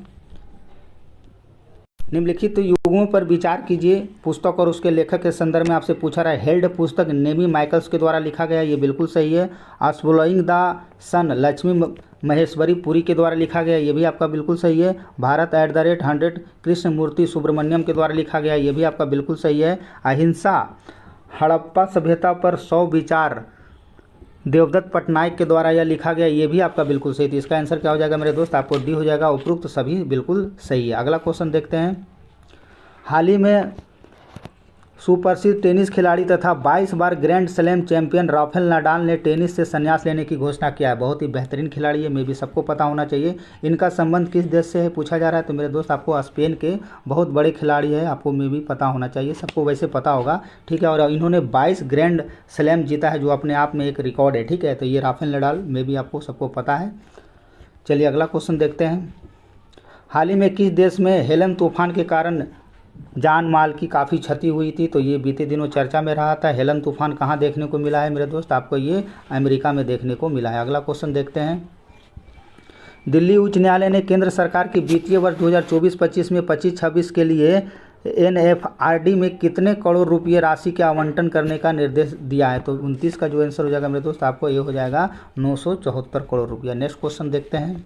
निम्नलिखित युगों पर विचार कीजिए पुस्तक और उसके लेखक के संदर्भ में आपसे पूछा रहा है। हेल्ड पुस्तक नेमी माइकल्स के द्वारा लिखा गया, ये बिल्कुल सही है। अस्वॉइंग द सन लक्ष्मी महेश्वरी पुरी के द्वारा लिखा गया, ये भी आपका बिल्कुल सही है। भारत @100 कृष्णमूर्ति सुब्रमण्यम के द्वारा लिखा गया, ये भी आपका बिल्कुल सही है। अहिंसा हड़प्पा सभ्यता पर 100 विचार देवदत्त पटनायक के द्वारा यह लिखा गया, ये भी आपका बिल्कुल सही। तो इसका आंसर क्या हो जाएगा मेरे दोस्त, आपको डी हो जाएगा। उपरोक्त सभी बिल्कुल सही है। अगला क्वेश्चन देखते हैं। हाल ही में सुप्रसिद्ध टेनिस खिलाड़ी तथा 22 बार grand slam champion Rafael Nadal ने टेनिस से संन्यास लेने की घोषणा किया है। बहुत ही बेहतरीन खिलाड़ी है, मे भी सबको पता होना चाहिए। इनका संबंध किस देश से है पूछा जा रहा है, तो मेरे दोस्त आपको स्पेन के बहुत बड़े खिलाड़ी है, आपको मे भी पता होना चाहिए, सबको वैसे पता होगा। ठीक है, और इन्होंने 22 ग्रैंड स्लैम जीता है, जो अपने आप में एक रिकॉर्ड है। ठीक है, तो ये राफेल नाडाल मे भी आपको सबको पता है। चलिए अगला क्वेश्चन देखते हैं। हाल ही में किस देश में हेलन तूफान के कारण जान माल की काफ़ी क्षति हुई थी, तो ये बीते दिनों चर्चा में रहा था। हेलन तूफान कहाँ देखने को मिला है मेरे दोस्त, आपको ये अमेरिका में देखने को मिला है। अगला क्वेश्चन देखते हैं। दिल्ली उच्च न्यायालय ने केंद्र सरकार की वित्तीय वर्ष 2024-25 में 25-26 के लिए NFRD में कितने करोड़ रुपये राशि के आवंटन करने का निर्देश दिया है? तो 29 का जो आंसर हो जाएगा मेरे दोस्त, आपको ये हो जाएगा 974 करोड़ रुपया। नेक्स्ट क्वेश्चन देखते हैं।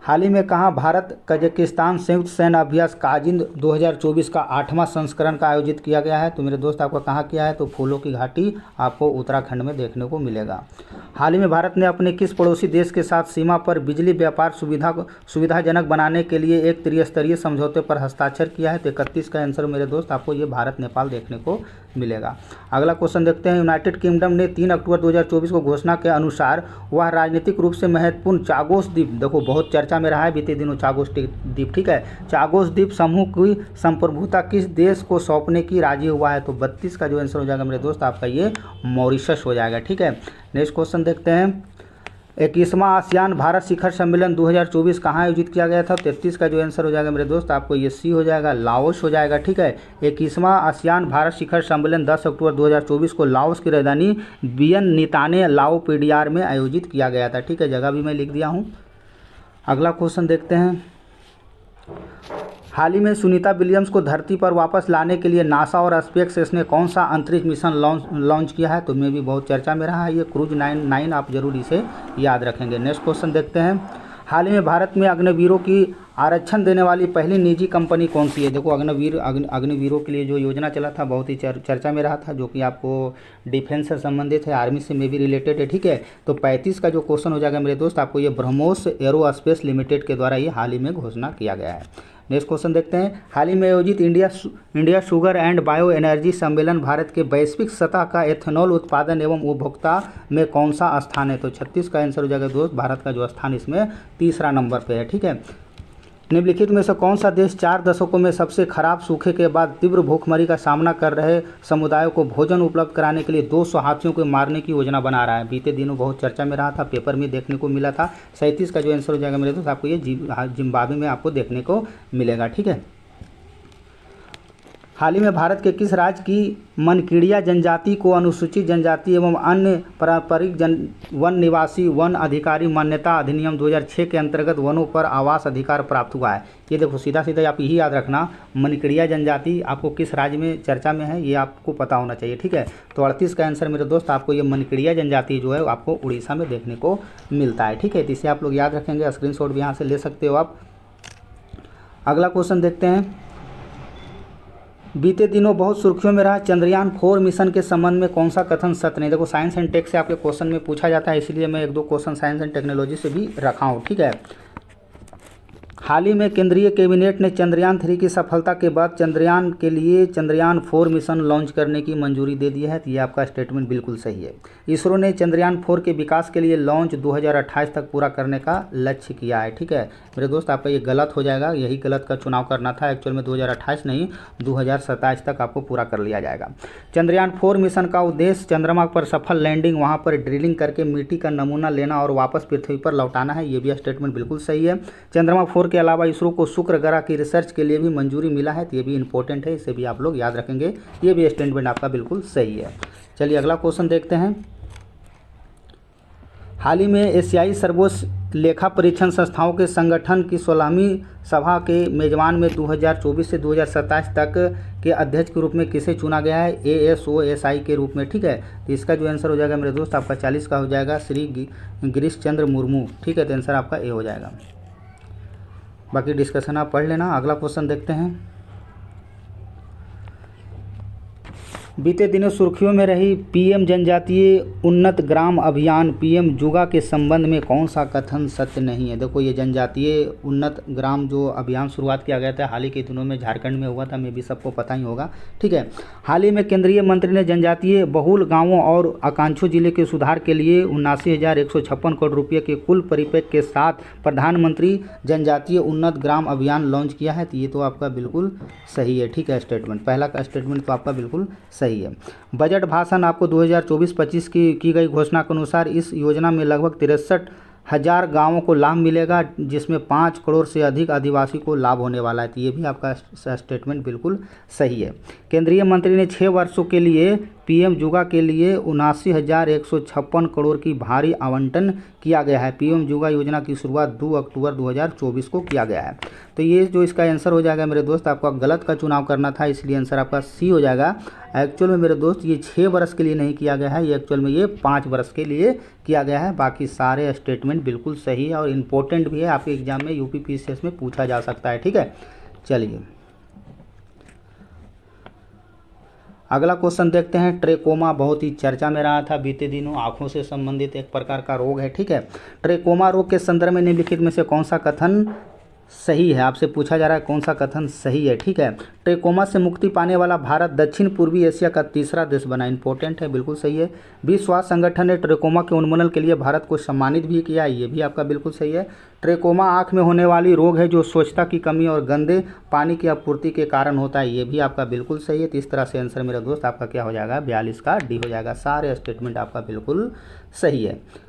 हाल ही में कहाँ भारत कजाकिस्तान संयुक्त सैन्य अभ्यास काजिंद 2024 का 8वां संस्करण का आयोजित किया गया है। तो मेरे दोस्त आपका कहाँ किया है, तो फूलों की घाटी आपको उत्तराखंड में देखने को मिलेगा। हाल ही में भारत ने अपने किस पड़ोसी देश के साथ सीमा पर बिजली व्यापार सुविधाजनक बनाने के लिए एक त्रिस्तरीय समझौते पर हस्ताक्षर किया है। तो 31 का आंसर मेरे दोस्त आपको ये भारत नेपाल देखने को मिलेगा। अगला क्वेश्चन देखते हैं। यूनाइटेड किंगडम ने 3 अक्टूबर 2024 को घोषणा के अनुसार वह राजनीतिक रूप से महत्वपूर्ण चागोस द्वीप, देखो बहुत चर्चा में रहा है बीते दिनों चागोस द्वीप, ठीक है, चागोस द्वीप समूह की संप्रभुता किस देश को सौंपने की राजी हुआ है। तो 32 का जो आंसर हो जाएगा मेरे दोस्त आपका ये मॉरिशस हो जाएगा, ठीक है। नेक्स्ट क्वेश्चन देखते हैं। 21वां आसियान भारत शिखर सम्मेलन 2024 कहाँ आयोजित किया गया था। 33 का जो आंसर हो जाएगा मेरे दोस्त आपको ये सी हो जाएगा, लाओस हो जाएगा, ठीक है। 21वां आसियान भारत शिखर सम्मेलन 10 अक्टूबर 2024 को लाओस की राजधानी वियननिताने लाओ पीडीआर में आयोजित किया गया था, ठीक है, जगह भी मैं लिख दिया हूँ। अगला क्वेश्चन देखते हैं। हाल ही में सुनीता विलियम्स को धरती पर वापस लाने के लिए नासा और स्पेसएक्स ने कौन सा अंतरिक्ष मिशन लॉन्च किया है। तो मैं भी बहुत चर्चा में रहा है ये क्रूज 9, आप जरूर इसे याद रखेंगे। नेक्स्ट क्वेश्चन देखते हैं। हाल ही में भारत में अग्निवीरों की आरक्षण देने वाली पहली निजी कंपनी कौन सी है। देखो अग्निवीरों के लिए जो योजना चला था बहुत ही चर्चा में रहा था, जो कि आपको डिफेंस से संबंधित है, आर्मी से में भी रिलेटेड है, ठीक है। तो 35 का जो क्वेश्चन हो जाएगा मेरे दोस्त आपको ये ब्रह्मोस एरोस्पेस लिमिटेड के द्वारा ये हाल ही में घोषणा किया गया है। नेक्स्ट क्वेश्चन देखते हैं। हाल ही में आयोजित India sugar and bio energy सम्मेलन भारत के वैश्विक सतह का एथेनॉल उत्पादन एवं उपभोक्ता में कौन सा स्थान है। तो 36 का आंसर हो जाएगा दोस्त, भारत का जो स्थान इसमें तीसरा नंबर पे है, ठीक है। निम्नलिखित में से कौन सा देश 4 दशकों में सबसे खराब सूखे के बाद तीव्र भूखमरी का सामना कर रहे समुदायों को भोजन उपलब्ध कराने के लिए 200 हाथियों को मारने की योजना बना रहा है। बीते दिनों बहुत चर्चा में रहा था, पेपर में देखने को मिला था। 37 का जो आंसर हो जाएगा मेरे दोस्त आपको ये जिम्बाब्वे में आपको देखने को मिलेगा, ठीक है। हाल ही में भारत के किस राज्य की मनकीड़िया जनजाति को अनुसूचित जनजाति एवं अन्य पारंपरिक वन निवासी वन अधिकारी मान्यता अधिनियम 2006 के अंतर्गत वनों पर आवास अधिकार प्राप्त हुआ है। ये देखो सीधा सीधा आप यही याद रखना, मनकीड़िया जनजाति आपको किस राज्य में चर्चा में है ये आपको पता होना चाहिए, ठीक है। तो 38 का आंसर मेरे दोस्त आपको ये मनकीड़िया जनजाति जो है आपको उड़ीसा में देखने को मिलता है, ठीक है। तो इसे आप लोग याद रखेंगे, स्क्रीनशॉट भी यहाँ से ले सकते हो आप। अगला क्वेश्चन देखते हैं। बीते दिनों बहुत सुर्खियों में रहा चंद्रयान 4 मिशन के संबंध में कौन सा कथन सत्य नहीं। देखो साइंस एंड टेक से आपके क्वेश्चन में पूछा जाता है, इसलिए मैं 1-2 क्वेश्चन साइंस एंड टेक्नोलॉजी से भी रखा हूँ, ठीक है। हाल ही में केंद्रीय कैबिनेट ने चंद्रयान 3 की सफलता के बाद चंद्रयान के लिए चंद्रयान 4 मिशन लॉन्च करने की मंजूरी दे दी है। तो ये आपका स्टेटमेंट बिल्कुल सही है। इसरो ने चंद्रयान 4 के विकास के लिए लॉन्च 2028 तक पूरा करने का लक्ष्य किया है, ठीक है। मेरे दोस्त आपका ये गलत हो जाएगा, यही गलत का चुनाव करना था। एक्चुअल में 2028 नहीं 2027 तक आपको पूरा कर लिया जाएगा। चंद्रयान 4 मिशन का उद्देश्य चंद्रमा पर सफल लैंडिंग, वहाँ पर ड्रिलिंग करके मिट्टी का नमूना लेना और वापस पृथ्वी पर लौटाना है। ये भी स्टेटमेंट बिल्कुल सही है। चंद्रमा 4 के अलावा इसरो को शुक्र ग्रह की रिसर्च के लिए भी मंजूरी मिला है। तो ये भी इंपॉर्टेंट है, इसे भी आप लोग याद रखेंगे। ये भी स्टेटमेंट आपका बिल्कुल सही है। चलिए अगला क्वेश्चन देखते हैं। हाल ही में एशियाई सर्वोच्च लेखा परीक्षण संस्थाओं के संगठन की 16वीं सभा के मेजबान में 2024 से 2027 तक के अध्यक्ष के रूप में किसे चुना गया है। ASOSI के रूप में, ठीक है। तो इसका जो आंसर हो जाएगा मेरे दोस्त आपका 40 का हो जाएगा श्री गिरीश चंद्र मुर्मू, ठीक है। तो आंसर आपका ए हो जाएगा। बाकी डिस्कशन आप पढ़ लेना। अगला क्वेश्चन देखते हैं। बीते दिनों सुर्खियों में रही PM जनजातीय उन्नत ग्राम अभियान PM जुगा के संबंध में कौन सा कथन सत्य नहीं है। देखो ये जनजातीय उन्नत ग्राम जो अभियान शुरुआत किया गया था हाल ही के दिनों में झारखंड में हुआ था, मैं भी सबको पता ही होगा, ठीक है। हाल ही में केंद्रीय मंत्री ने जनजातीय बहुल गाँवों और आकांक्षी जिले के सुधार के लिए 79,156 करोड़ रुपये के कुल परिपैक के साथ प्रधानमंत्री जनजातीय उन्नत ग्राम अभियान लॉन्च किया है। तो ये तो आपका बिल्कुल सही है, ठीक है। स्टेटमेंट पहला का स्टेटमेंट तो आपका बिल्कुल सही है। बजट भाषण आपको 2024-25 की गई घोषणा के अनुसार इस योजना में लगभग 63,000 गांवों को लाभ मिलेगा, जिसमें 5 करोड़ से अधिक आदिवासी को लाभ होने वाला है। तो ये भी आपका स्टेटमेंट बिल्कुल सही है। केंद्रीय मंत्री ने 6 वर्षों के लिए पीएम जुगा के लिए 79,156 करोड़ की भारी आवंटन किया गया है। पीएम जुगा योजना की शुरुआत 2 अक्टूबर 2024 को किया गया है। तो ये जो इसका आंसर हो जाएगा मेरे दोस्त, आपका गलत का चुनाव करना था, इसलिए आंसर आपका सी हो जाएगा। एक्चुअल में मेरे दोस्त ये 6 वर्ष के लिए नहीं किया गया है, ये एक्चुअल में ये 5 वर्ष के लिए किया गया है। बाकी सारे स्टेटमेंट बिल्कुल सही है और इम्पोर्टेंट भी है, आपके एग्जाम में यूपीपीसीएस में पूछा जा सकता है। ठीक है, चलिए अगला क्वेश्चन देखते हैं। ट्रेकोमा बहुत ही चर्चा में रहा था बीते दिनों, आंखों से संबंधित एक प्रकार का रोग है। ठीक है, ट्रेकोमा रोग के संदर्भ में निम्नलिखित में से कौन सा कथन सही है, आपसे पूछा जा रहा है कौन सा कथन सही है। ठीक है, ट्रेकोमा से मुक्ति पाने वाला भारत दक्षिण पूर्वी एशिया का तीसरा देश बना, इंपॉर्टेंट है, बिल्कुल सही है। विश्व स्वास्थ्य संगठन ने ट्रेकोमा के उन्मूलन के लिए भारत को सम्मानित भी किया, ये भी आपका बिल्कुल सही है। ट्रेकोमा आँख में होने वाली रोग है जो स्वच्छता की कमी और गंदे पानी की आपूर्ति के कारण होता है, ये भी आपका बिल्कुल सही है। तो इस तरह से आंसर मेरा दोस्त आपका क्या हो जाएगा, 42 का डी हो जाएगा। सारे स्टेटमेंट आपका बिल्कुल सही है।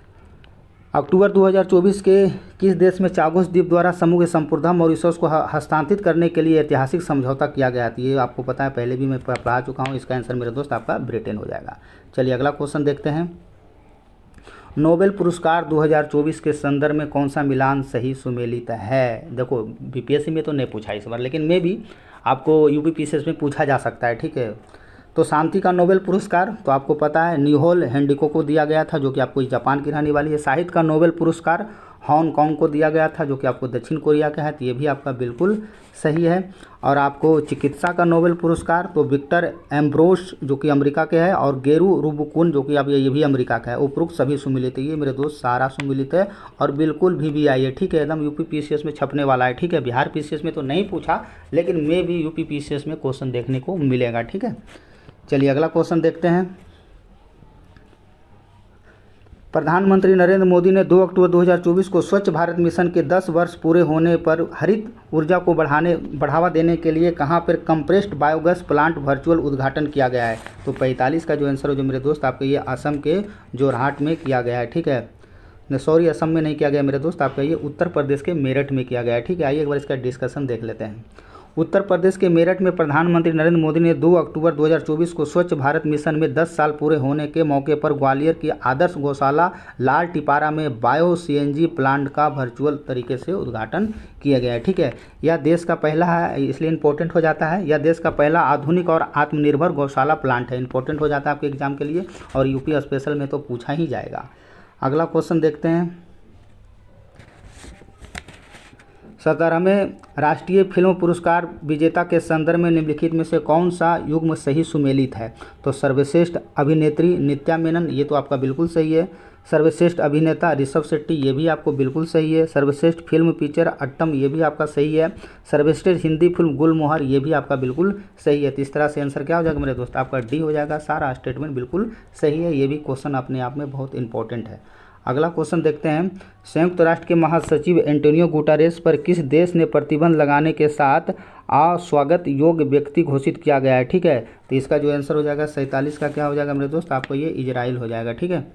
अक्टूबर 2024 के किस देश में चागोस द्वीप द्वारा समूह के संपूर्ण मॉरिशस को हस्तांतरित करने के लिए ऐतिहासिक समझौता किया गया था? ये आपको पता है, पहले भी मैं पढ़ा चुका हूँ। इसका आंसर मेरे दोस्त आपका ब्रिटेन हो जाएगा। चलिए अगला क्वेश्चन देखते हैं। नोबेल पुरस्कार 2024 के संदर्भ में कौन सा मिलान सही सुमेलित है? देखो बीपीएससी में तो नहीं पूछा इस बार, लेकिन मैं भी आपको यूपीपीसीएस में पूछा जा सकता है। ठीक है, तो शांति का नोबेल पुरस्कार तो आपको पता है निहोल हेंडिको को दिया गया था, जो कि आपको जापान की रहने वाली है। साहित्य का नोबेल पुरस्कार हांगकांग को दिया गया था, जो कि आपको दक्षिण कोरिया का है, तो ये भी आपका बिल्कुल सही है। और आपको चिकित्सा का नोबेल पुरस्कार तो विक्टर एम्ब्रोस जो कि अमेरिका के है, और गेरू रुबुकुन जो कि अब ये भी अमेरिका का है। उपरोक्त सभी सुमिलित है, ये मेरे दोस्त सारा सुमिलित है और बिल्कुल VVI है। ठीक है, एकदम यूपीपीसीएस में छपने वाला है। ठीक है, बिहार पीसीएस में तो नहीं पूछा, लेकिन मैं भी यूपीपीसीएस में क्वेश्चन देखने को मिलेगा। ठीक है, चलिए अगला क्वेश्चन देखते हैं। प्रधानमंत्री नरेंद्र मोदी ने 2 अक्टूबर 2024 को स्वच्छ भारत मिशन के 10 वर्ष पूरे होने पर हरित ऊर्जा को बढ़ावा देने के लिए कहां पर कंप्रेस्ड बायोगैस प्लांट वर्चुअल उद्घाटन किया गया है? तो 45 का जो आंसर हो जो मेरे दोस्त आपके ये असम के जोरहाट में किया गया है। ठीक है, सॉरी असम में नहीं किया गया मेरे दोस्त, आपका ये उत्तर प्रदेश के मेरठ में किया गया है। ठीक है, आइए एक बार इसका डिस्कशन देख लेते हैं। उत्तर प्रदेश के मेरठ में प्रधानमंत्री नरेंद्र मोदी ने 2 अक्टूबर 2024 को स्वच्छ भारत मिशन में 10 साल पूरे होने के मौके पर ग्वालियर की आदर्श गौशाला लाल टिपारा में बायो CNG प्लांट का वर्चुअल तरीके से उद्घाटन किया गया है। ठीक है, यह देश का पहला है, इसलिए इंपॉर्टेंट हो जाता है, यह देश का पहला आधुनिक और आत्मनिर्भर गौशाला प्लांट है। इंपॉर्टेंट हो जाता है आपके एग्जाम के लिए, और यूपी स्पेशल में तो पूछा ही जाएगा। अगला क्वेश्चन देखते हैं। 17वें राष्ट्रीय फिल्म पुरस्कार विजेता के संदर्भ में निम्नलिखित में से कौन सा युग्म सही सुमेलित है? तो सर्वश्रेष्ठ अभिनेत्री नित्या मेनन, ये तो आपका बिल्कुल सही है। सर्वश्रेष्ठ अभिनेता ऋषभ शेट्टी, ये भी आपको बिल्कुल सही है। सर्वश्रेष्ठ फिल्म पिक्चर अट्टम, ये भी आपका सही है। सर्वश्रेष्ठ हिंदी फिल्म गुलमोहर, ये भी आपका बिल्कुल सही है। तो इस तरह से आंसर क्या हो जाएगा मेरे दोस्त, आपका डी हो जाएगा। सारा स्टेटमेंट बिल्कुल सही है, ये भी क्वेश्चन अपने आप में बहुत इंपॉर्टेंट है। अगला क्वेश्चन देखते हैं। संयुक्त राष्ट्र के महासचिव एंटोनियो गुटेरेस पर किस देश ने प्रतिबंध लगाने के साथ अस्वागत योग्य व्यक्ति घोषित किया गया है? ठीक है, तो इसका जो आंसर हो जाएगा 47 का क्या हो जाएगा मेरे दोस्त, आपको ये इजराइल हो जाएगा। ठीक है,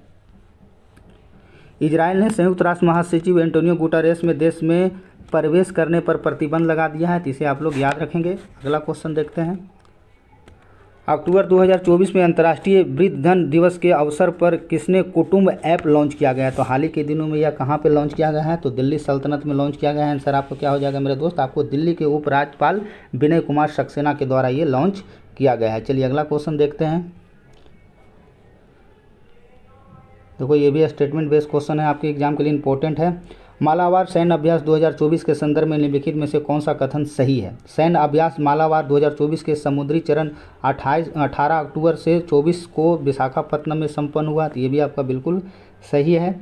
इजराइल ने संयुक्त राष्ट्र महासचिव एंटोनियो गुटेरेस में देश में प्रवेश करने पर प्रतिबंध लगा दिया है, तो इसे आप लोग याद रखेंगे। अगला क्वेश्चन देखते हैं। अक्टूबर 2024 में अंतर्राष्ट्रीय वृद्धजन दिवस के अवसर पर किसने कुटुंब ऐप लॉन्च किया गया है? तो हाल ही के दिनों में यह कहाँ पे लॉन्च किया गया है? तो दिल्ली सल्तनत में लॉन्च किया गया है। आंसर आपको क्या हो जाएगा मेरे दोस्त, आपको दिल्ली के उपराज्यपाल विनय कुमार सक्सेना के द्वारा ये लॉन्च किया गया है। चलिए अगला क्वेश्चन देखते हैं। देखो ये भी स्टेटमेंट बेस्ड क्वेश्चन है, आपके एग्जाम के लिए इंपॉर्टेंट है। मालाबार सैन्य अभ्यास 2024 के संदर्भ में निम्नलिखित में से कौन सा कथन सही है? सैन्य अभ्यास मालाबार 2024 के समुद्री चरण 18 अक्टूबर से 24 को विशाखापट्टनम में संपन्न हुआ, तो ये भी आपका बिल्कुल सही है।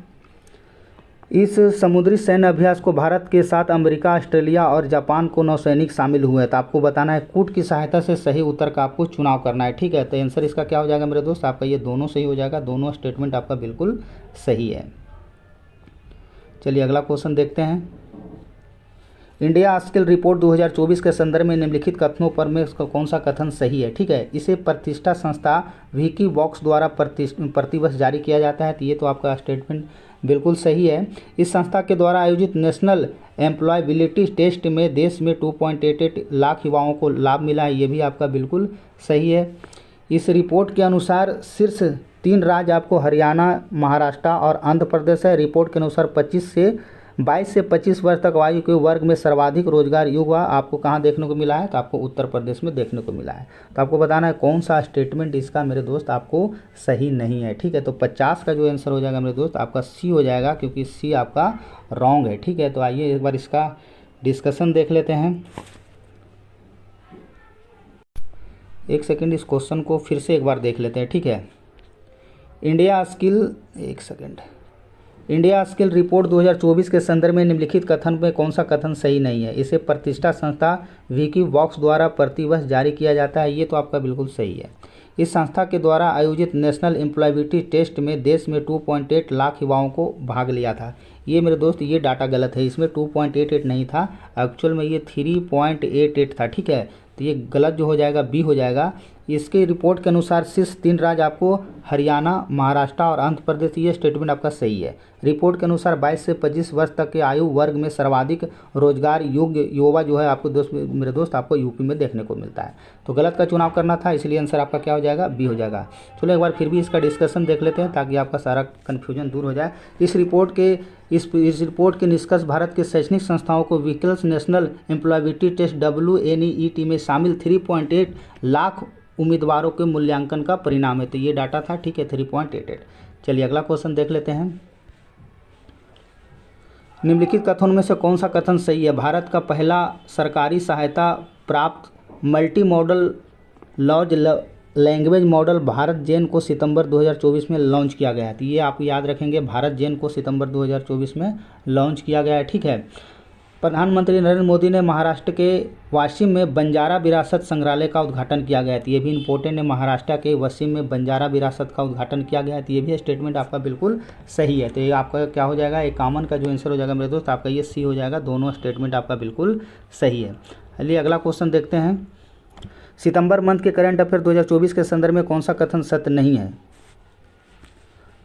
इस समुद्री सैन्य अभ्यास को भारत के साथ अमेरिका, ऑस्ट्रेलिया और जापान को नौसैनिक शामिल हुए हैं। तो आपको बताना है कूट की सहायता से सही उत्तर का आपको चुनाव करना है। ठीक है, तो आंसर इसका क्या हो जाएगा मेरे दोस्त, आपका ये दोनों सही हो जाएगा, दोनों स्टेटमेंट आपका बिल्कुल सही है। चलिए अगला क्वेश्चन देखते हैं। इंडिया स्किल रिपोर्ट 2024 के संदर्भ में निम्नलिखित कथनों पर में इसका कौन सा कथन सही है? ठीक है, इसे प्रतिष्ठा संस्था विकीबॉक्स द्वारा प्रतिवर्ष जारी किया जाता है, तो ये तो आपका स्टेटमेंट बिल्कुल सही है। इस संस्था के द्वारा आयोजित नेशनल एम्प्लॉयबिलिटी टेस्ट में देश में 2.88 लाख युवाओं को लाभ मिला है, ये भी आपका बिल्कुल सही है। इस रिपोर्ट के अनुसार शीर्ष 3 राज्य आपको हरियाणा, महाराष्ट्र और आंध्र प्रदेश है। रिपोर्ट के अनुसार 22 से 25 वर्ष तक आयु के वर्ग में सर्वाधिक रोजगार युवा आपको कहाँ देखने को मिला है, तो आपको उत्तर प्रदेश में देखने को मिला है। तो आपको बताना है कौन सा स्टेटमेंट इसका मेरे दोस्त आपको सही नहीं है। ठीक है, तो 50 का जो आंसर हो जाएगा मेरे दोस्त आपका सी हो जाएगा, क्योंकि सी आपका रॉन्ग है। ठीक है, तो आइए एक बार इसका डिस्कशन देख लेते हैं। एक सेकेंड, इस क्वेश्चन को फिर से एक बार देख लेते हैं। ठीक है, इंडिया स्किल रिपोर्ट 2024 के संदर्भ में निम्नलिखित कथन में कौन सा कथन सही नहीं है। इसे प्रतिष्ठा संस्था विकीबॉक्स द्वारा प्रतिवर्ष जारी किया जाता है, ये तो आपका बिल्कुल सही है। इस संस्था के द्वारा आयोजित नेशनल एम्प्लॉयबिलिटी टेस्ट में देश में 2.8 लाख युवाओं को भाग लिया था। ये मेरे दोस्त ये डाटा गलत है, इसमें 2.88 नहीं था, एक्चुअल में ये 3.88 था। ठीक है, तो ये गलत जो हो जाएगा बी हो जाएगा। इसके रिपोर्ट के अनुसार शीर्ष 3 राज्य आपको हरियाणा, महाराष्ट्र और आंध्र प्रदेश, ये स्टेटमेंट आपका सही है। रिपोर्ट के अनुसार 22 से 25 वर्ष तक के आयु वर्ग में सर्वाधिक रोजगार योग्य युवा जो है आपको मेरे दोस्त आपको यूपी में देखने को मिलता है। तो गलत का चुनाव करना था, इसलिए आंसर आपका क्या हो जाएगा, बी हो जाएगा। चलो एक बार फिर भी इसका डिस्कशन देख लेते हैं ताकि आपका सारा कन्फ्यूजन दूर हो जाए। इस रिपोर्ट के निष्कर्ष भारत के शैक्षणिक संस्थाओं को vehicles national employability test WNEET में शामिल 3.8 लाख उम्मीदवारों के मूल्यांकन का परिणाम है। तो ये डाटा था। ठीक है, 3.88। चलिए अगला क्वेश्चन देख लेते हैं। निम्नलिखित कथनों में से कौन सा कथन सही है। भारत का पहला सरकारी सहायता प्राप्त multimodal large language model BharatGen को सितंबर 2024 में लॉन्च किया गया है। तो ये आप याद रखेंगे, भारत जेन को सितंबर 2024 में लॉन्च किया गया है। ठीक है, प्रधानमंत्री नरेंद्र मोदी ने महाराष्ट्र के वाशिम में बंजारा विरासत संग्रहालय का उद्घाटन किया गया है। तो ये भी इंपॉर्टेंट है, महाराष्ट्र के वाशिम में बंजारा विरासत का उद्घाटन किया गया है। तो ये भी स्टेटमेंट आपका बिल्कुल सही है। तो ये आपका क्या हो जाएगा, एक कॉमन का जो आंसर हो जाएगा मेरे दोस्त आपका ये सी हो जाएगा। दोनों स्टेटमेंट आपका बिल्कुल सही है। चलिए अगला क्वेश्चन देखते हैं। सितंबर मंथ के करंट अफेयर 2024 के संदर्भ में कौन सा कथन सत्य नहीं है।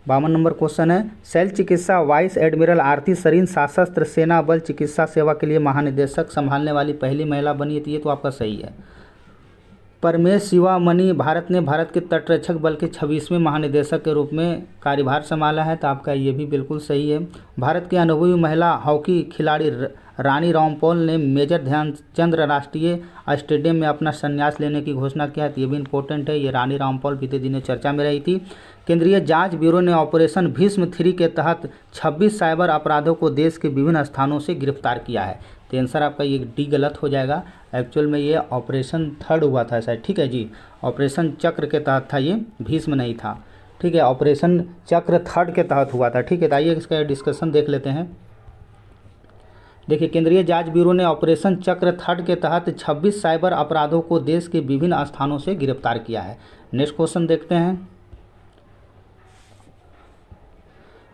52 नंबर क्वेश्चन है, शैल चिकित्सा वाइस एडमिरल आरती सरीन सशस्त्र सेना बल चिकित्सा सेवा के लिए महानिदेशक संभालने वाली पहली महिला बनी है। तो ये तो आपका सही है। परमेश शिवामणि भारत ने भारत के तटरक्षक बल के 26वें महानिदेशक के रूप में कार्यभार संभाला है। तो आपका ये भी बिल्कुल सही है। भारत की अनुभवी महिला हॉकी खिलाड़ी रानी रामपाल ने मेजर ध्यानचंद राष्ट्रीय स्टेडियम में अपना संन्यास लेने की घोषणा किया है। तो ये भी इंपॉर्टेंट है। ये रानी रामपाल बीते दिनों चर्चा में रही थी। केंद्रीय जांच ब्यूरो ने ऑपरेशन भीष्म 3 के तहत 26 साइबर अपराधों को देश के विभिन्न स्थानों से गिरफ्तार किया है। तो आंसर आपका ये डी गलत हो जाएगा। एक्चुअल में ये ऑपरेशन थर्ड हुआ था शायद। ठीक है जी, ऑपरेशन चक्र के तहत था, ये भीष्म नहीं था। ठीक है, ऑपरेशन चक्र थर्ड के तहत हुआ था। ठीक है, तो आइए इसका डिस्कशन देख लेते हैं। देखिए, केंद्रीय जांच ब्यूरो ने ऑपरेशन चक्र थर्ड के तहत 26 साइबर अपराधों को देश के विभिन्न स्थानों से गिरफ्तार किया है। नेक्स्ट क्वेश्चन देखते हैं।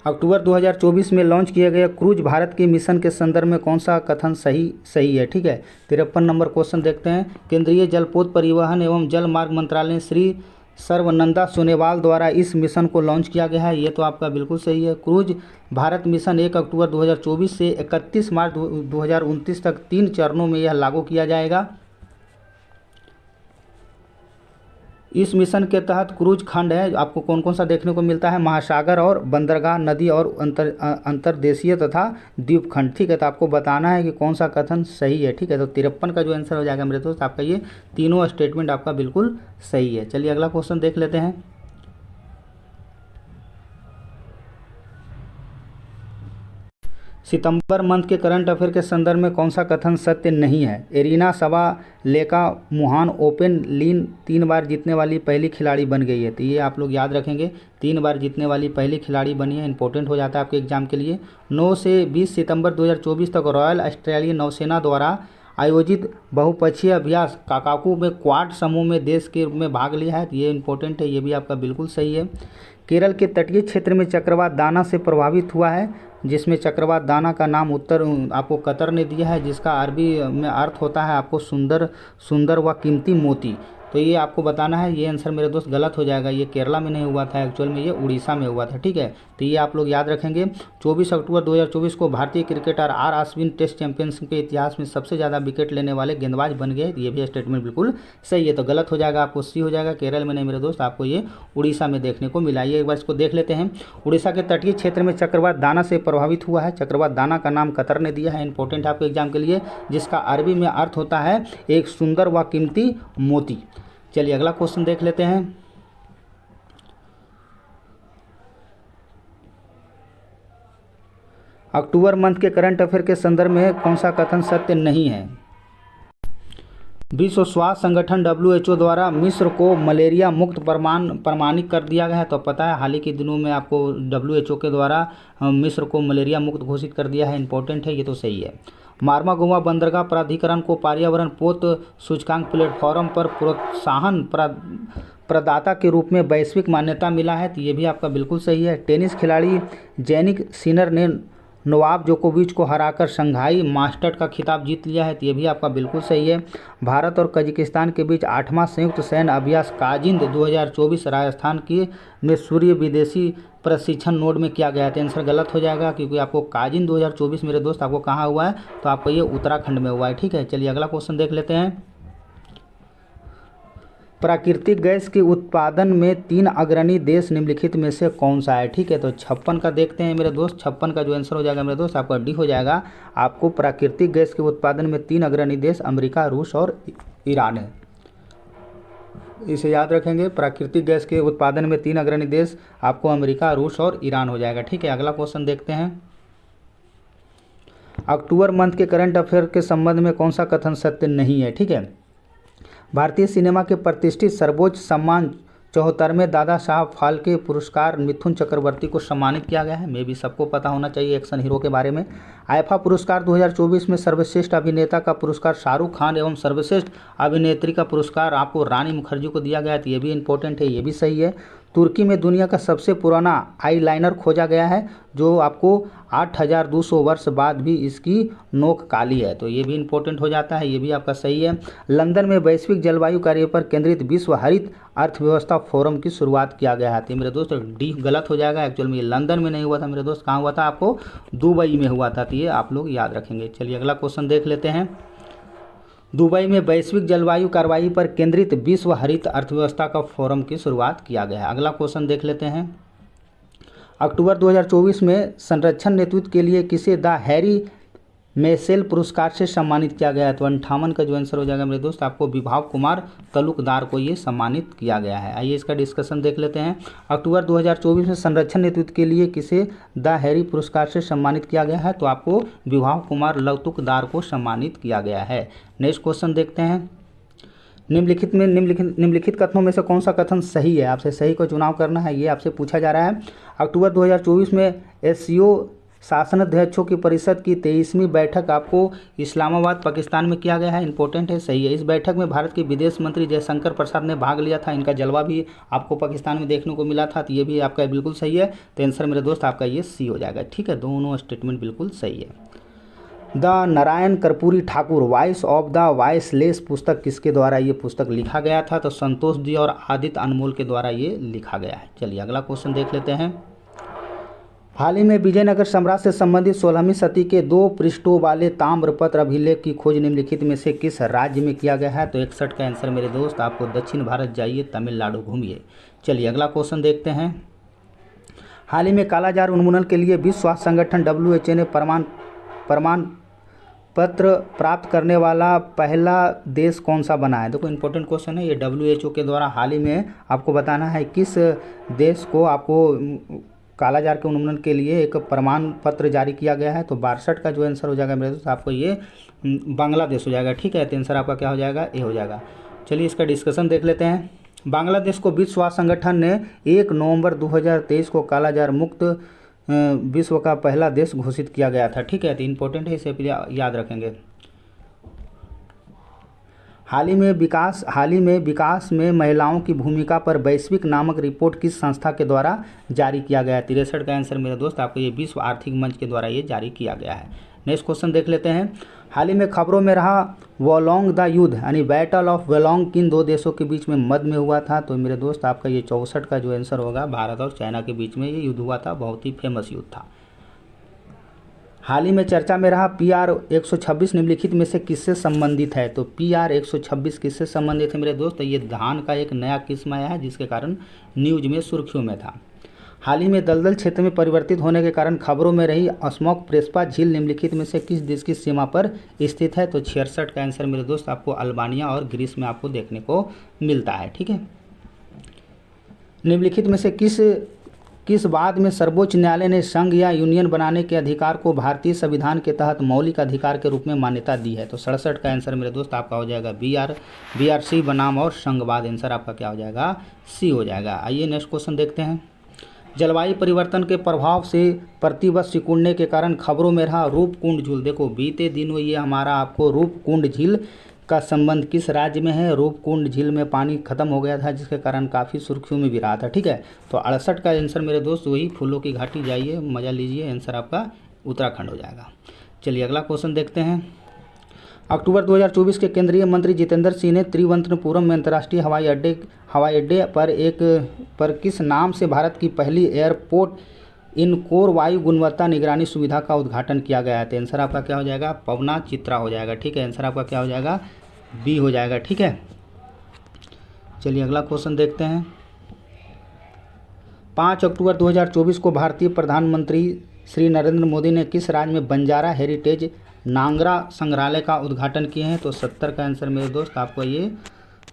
अक्टूबर 2024 में लॉन्च किए गए क्रूज भारत के मिशन के संदर्भ में कौन सा कथन सही है। ठीक है, 53 नंबर क्वेश्चन देखते हैं। केंद्रीय जलपोत परिवहन एवं जल मार्ग मंत्रालय श्री सर्वनंदा सोनेवाल द्वारा इस मिशन को लॉन्च किया गया है। ये तो आपका बिल्कुल सही है। क्रूज भारत मिशन 1 अक्टूबर 2024 से 31 मार्च 2029 तक 3 चरणों में यह लागू किया जाएगा। इस मिशन के तहत क्रूज खंड है, आपको कौन कौन सा देखने को मिलता है, महासागर और बंदरगाह नदी और अंतर्देशीय तथा द्वीप खंड। ठीक है, तो आपको बताना है कि कौन सा कथन सही है। ठीक है, तो 53 का जो आंसर हो जाएगा मेरे दोस्त आपका ये तीनों स्टेटमेंट आपका बिल्कुल सही है। चलिए अगला क्वेश्चन देख लेते हैं। सितंबर मंथ के करंट अफेयर के संदर्भ में कौन सा कथन सत्य नहीं है। एरिना सबालेका वुहान ओपन लीन 3 बार जीतने वाली पहली खिलाड़ी बन गई है। तो ये आप लोग याद रखेंगे, 3 बार जीतने वाली पहली खिलाड़ी बनी है। इंपॉर्टेंट हो जाता है आपके एग्जाम के लिए। 9 से 20 सितंबर 2024 तक रॉयल ऑस्ट्रेलियन नौसेना द्वारा आयोजित बहुपक्षीय अभ्यास काकाकू में क्वाड समूह में देश के रूप में भाग लिया है। तो ये इंपॉर्टेंट है, ये भी आपका बिल्कुल सही है। केरल के तटीय क्षेत्र में चक्रवात दाना से प्रभावित हुआ है, जिसमें चक्रवात दाना का नाम उत्तर आपको कतर ने दिया है, जिसका अरबी में अर्थ होता है आपको सुंदर व कीमती मोती। तो ये आपको बताना है। ये आंसर मेरे दोस्त गलत हो जाएगा, ये केरला में नहीं हुआ था, एक्चुअल में ये उड़ीसा में हुआ था। ठीक है, तो ये आप लोग याद रखेंगे। 24 अक्टूबर 2024 को भारतीय cricketer R Ashwin test championship के इतिहास में सबसे ज़्यादा विकेट लेने वाले गेंदबाज बन गए। ये भी स्टेटमेंट बिल्कुल सही है, तो गलत हो जाएगा, आपको सी हो जाएगा। केरल में नहीं मेरे दोस्त, आपको ये उड़ीसा में देखने को मिला। ये एक बार इसको देख लेते हैं। उड़ीसा के तटीय क्षेत्र में चक्रवात दाना से प्रभावित हुआ है। चक्रवात दाना का नाम कतर ने दिया है, इंपॉर्टेंट आपके एग्जाम के लिए, जिसका अरबी में अर्थ होता है एक सुंदर व कीमती मोती। चलिए अगला क्वेश्चन देख लेते हैं। अक्टूबर मंथ के करंट अफेयर के संदर्भ में कौन सा कथन सत्य नहीं है? विश्व स्वास्थ्य संगठन WHO द्वारा मिस्र को मलेरिया मुक्त प्रमाणित कर दिया गया है। तो पता है हाल ही के दिनों में आपको WHO के द्वारा मिस्र को मलेरिया मुक्त घोषित कर दिया है, इंपॉर्टेंट है, ये तो सही है। मार्मागोवा बंदरगाह प्राधिकरण को पर्यावरण पोत सूचकांक प्लेटफॉर्म पर प्रोत्साहन प्रदाता के रूप में वैश्विक मान्यता मिला है, तो ये भी आपका बिल्कुल सही है। टेनिस खिलाड़ी जैनिक सिनर ने नोवाक जोकोविच को हराकर शंघाई मास्टर्स का खिताब जीत लिया है, तो ये भी आपका बिल्कुल सही है। भारत और कजाकिस्तान के बीच 8वां संयुक्त सैन्य अभ्यास काजिंद 2024 राजस्थान की में सूर्य विदेशी प्रशिक्षण नोड में किया गया है। तो आंसर गलत हो जाएगा, क्योंकि आपको काजिंद 2024 मेरे दोस्त आपको कहाँ हुआ है, तो आपको ये उत्तराखंड में हुआ है। ठीक है, चलिए अगला क्वेश्चन देख लेते हैं। प्राकृतिक गैस के उत्पादन में 3 अग्रणी देश निम्नलिखित में से कौन सा है? ठीक है, तो 56 का देखते हैं मेरे दोस्त। 56 का जो आंसर हो जाएगा मेरे दोस्त आपका डी हो जाएगा। आपको प्राकृतिक गैस के उत्पादन में 3 अग्रणी देश अमेरिका, रूस और ईरान है, इसे याद रखेंगे। प्राकृतिक गैस के उत्पादन में 3 अग्रणी देश आपको अमेरिका, रूस और ईरान हो जाएगा। ठीक है, अगला क्वेश्चन देखते हैं। अक्टूबर मंथ के करंट अफेयर के संबंध में कौन सा कथन सत्य नहीं है? ठीक है, भारतीय सिनेमा के प्रतिष्ठित सर्वोच्च सम्मान 74वें दादा साहब फाल्के पुरस्कार मिथुन चक्रवर्ती को सम्मानित किया गया है। मे भी सबको पता होना चाहिए एक्शन हीरो के बारे में। आईफा पुरस्कार 2024 में सर्वश्रेष्ठ अभिनेता का पुरस्कार शाहरुख खान एवं सर्वश्रेष्ठ अभिनेत्री का पुरस्कार आपको रानी मुखर्जी को दिया गया है, तो ये भी इंपॉर्टेंट है, ये भी सही है। तुर्की में दुनिया का सबसे पुराना आईलाइनर खोजा गया है, जो आपको 8200 वर्ष बाद भी इसकी नोक काली है, तो ये भी इंपॉर्टेंट हो जाता है, ये भी आपका सही है। लंदन में वैश्विक जलवायु कार्य पर केंद्रित विश्व हरित अर्थव्यवस्था फोरम की शुरुआत किया गया है, तो मेरे दोस्त डी गलत हो जाएगा। एक्चुअल में ये लंदन में नहीं हुआ था मेरे दोस्त, कहाँ हुआ था? आपको दुबई में हुआ था, तो ये आप लोग याद रखेंगे। चलिए अगला क्वेश्चन देख लेते हैं। दुबई में वैश्विक जलवायु कार्रवाई पर केंद्रित विश्व हरित अर्थव्यवस्था का फोरम की शुरुआत किया गया है। अगला क्वेश्चन देख लेते हैं। अक्टूबर 2024 में संरक्षण नेतृत्व के लिए किसे द हैरी मेसेल पुरस्कार से सम्मानित किया गया है? तो 58 का जो आंसर हो जाएगा मेरे दोस्त आपको विभाव कुमार तलुकदार को ये सम्मानित किया गया है। आइए इसका डिस्कशन देख लेते हैं। अक्टूबर 2024 में संरक्षण नेतृत्व के लिए किसे द हैरी पुरस्कार से सम्मानित किया गया है? तो आपको विभाव कुमार तलुकदार को सम्मानित किया गया है। नेक्स्ट क्वेश्चन देखते हैं। निम्नलिखित कथनों में से कौन सा कथन सही है? आपसे सही को चुनाव करना है, ये आपसे पूछा जा रहा है। अक्टूबर 2024 में एससीओ शासनाध्यक्षों की परिषद की 23वीं बैठक आपको इस्लामाबाद पाकिस्तान में किया गया है, इंपॉर्टेंट है, सही है। इस बैठक में भारत के विदेश मंत्री जयशंकर प्रसाद ने भाग लिया था, इनका जलवा भी आपको पाकिस्तान में देखने को मिला था, तो ये भी आपका बिल्कुल सही है। तो आंसर मेरे दोस्त आपका ये सी हो जाएगा। ठीक है, दोनों स्टेटमेंट बिल्कुल सही है। The Narayan Karpoori Thakur voice of the voiceless पुस्तक किसके द्वारा ये पुस्तक लिखा गया था? तो संतोष जी और आदित्य अनमोल के द्वारा ये लिखा गया है। चलिए अगला क्वेश्चन देख लेते हैं। हाल ही में विजयनगर साम्राज्य से संबंधित 16वीं सदी के 2 पृष्ठों वाले ताम्रपत्र अभिलेख की खोज निम्नलिखित में से किस राज्य में किया गया है? तो 61 का आंसर मेरे दोस्त आपको दक्षिण भारत जाइए, तमिलनाडु घूमिए। चलिए अगला क्वेश्चन देखते हैं। हाल ही में कालाजार उन्मूलन के लिए विश्व स्वास्थ्य संगठन WHO ने प्रमाण पत्र प्राप्त करने वाला पहला देश कौन सा बना है? देखो इंपॉर्टेंट क्वेश्चन है ये। WHO के द्वारा हाल ही में आपको बताना है किस देश को आपको कालाजार के उन्मूलन के लिए एक प्रमाण पत्र जारी किया गया है। तो 62 का जो आंसर हो जाएगा मेरे दोस्त आपको ये बांग्लादेश हो जाएगा। ठीक है, तो आंसर आपका क्या हो जाएगा? ए हो जाएगा। चलिए इसका डिस्कशन देख लेते हैं। बांग्लादेश को विश्व स्वास्थ्य संगठन ने 1 नवंबर 2023 को कालाजार मुक्त विश्व का पहला देश घोषित किया गया था। ठीक है, तो इंपॉर्टेंट है, इसे याद रखेंगे। हाल ही में विकास में महिलाओं की भूमिका पर वैश्विक नामक रिपोर्ट किस संस्था के द्वारा जारी किया गया है? 63 का आंसर मेरे दोस्त आपको ये विश्व आर्थिक मंच के द्वारा ये जारी किया गया है। नेक्स्ट क्वेश्चन देख लेते हैं। हाल ही में खबरों में रहा वोलोंग द युद्ध यानी बैटल ऑफ वेलोंग किन दो देशों के बीच में मध्य में हुआ था? तो मेरे दोस्त आपका ये 64 का जो आंसर होगा, भारत और चाइना के बीच में ये युद्ध हुआ था, बहुत ही फेमस युद्ध था। हाल ही में चर्चा में रहा PR 126 निम्नलिखित में से किससे संबंधित है? तो PR 126 किससे संबंधित है मेरे दोस्त? ये धान का एक नया किस्म आया है जिसके कारण न्यूज में सुर्खियों में था। हाल ही में दलदल क्षेत्र में परिवर्तित होने के कारण खबरों में रही अस्मोक प्रेस्पा झील निम्नलिखित में से किस देश की सीमा पर स्थित है? तो 66 का आंसर मेरे दोस्त आपको अल्बानिया और ग्रीस में आपको देखने को मिलता है। ठीक है, निम्नलिखित में से किस बात में सर्वोच्च न्यायालय ने संघ या यूनियन बनाने के अधिकार को भारतीय संविधान के तहत मौलिक अधिकार के रूप में मान्यता दी है? तो 67 का आंसर मेरे दोस्त आपका हो जाएगा BRC बनाम और संघवाद। आंसर आपका क्या हो जाएगा? C हो जाएगा। आइए नेक्स्ट क्वेश्चन देखते हैं। जलवायु परिवर्तन के प्रभाव से प्रतिवर्ष सिकुड़ने के कारण खबरों में रहा रूपकुंड झील। देखो बीते दिनों ये हमारा आपको रूपकुंड झील का संबंध किस राज्य में है? रूपकुंड झील में पानी खत्म हो गया था जिसके कारण काफ़ी सुर्खियों में भी रहा था। ठीक है, तो 68 का आंसर मेरे दोस्त वही फूलों की घाटी, जाइए मज़ा लीजिए, आंसर आपका उत्तराखंड हो जाएगा। चलिए अगला क्वेश्चन देखते हैं। अक्टूबर 2024 के केंद्रीय मंत्री जितेंद्र सिंह ने तिरुवनंतपुरम में अंतर्राष्ट्रीय हवाई अड्डे पर किस नाम से भारत की पहली एयरपोर्ट इनकोर वायु गुणवत्ता निगरानी सुविधा का उद्घाटन किया गया है? तो आंसर आपका क्या हो जाएगा? पवना चित्रा हो जाएगा। ठीक है, आंसर आपका क्या हो जाएगा? B हो जाएगा। ठीक है, चलिए अगला क्वेश्चन देखते हैं। 5 अक्टूबर 2024 को भारतीय प्रधानमंत्री श्री नरेंद्र मोदी ने किस राज्य में बंजारा हेरिटेज नांगरा संग्रहालय का उद्घाटन किए हैं? तो 70 का आंसर मेरे दोस्त आपको ये